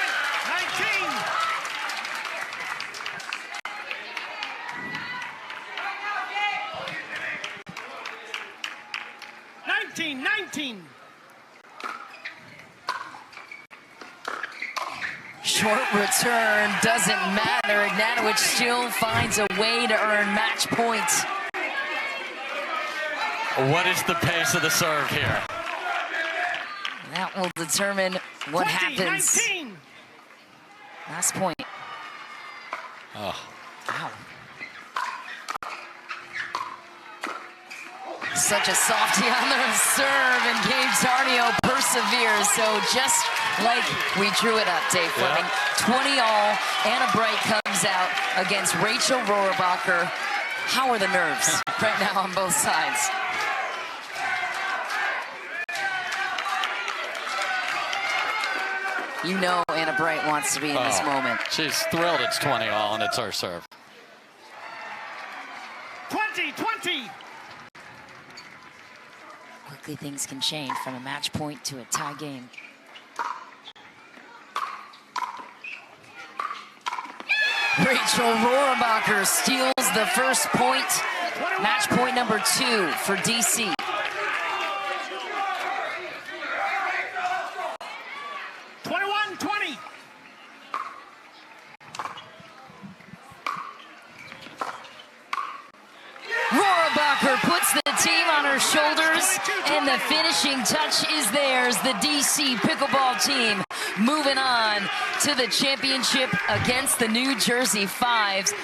19. 19, 19. Short return, doesn't matter. Ignatowicz still finds a way to earn match point. What is the pace of the serve here? That will determine what 20, happens. 19. Last point. Oh. Wow. Such a softie on the serve, and Gabe Tardio perseveres. So just like we drew it up, Dave Fleming, 20 all, Anna Bright comes out against Rachel Rohrabacher. How are the nerves right now on both sides? You know Anna Bright wants to be in this moment. She's thrilled it's 20 all and it's her serve. 20, 20. Quickly things can change from a match point to a tie game. Rachel Rohrabacher steals the first point. Match point number 2 for DC. Rohrabacher puts the team on her shoulders, and the finishing touch is theirs. The DC Pickleball team moving on to the championship against the New Jersey Fives.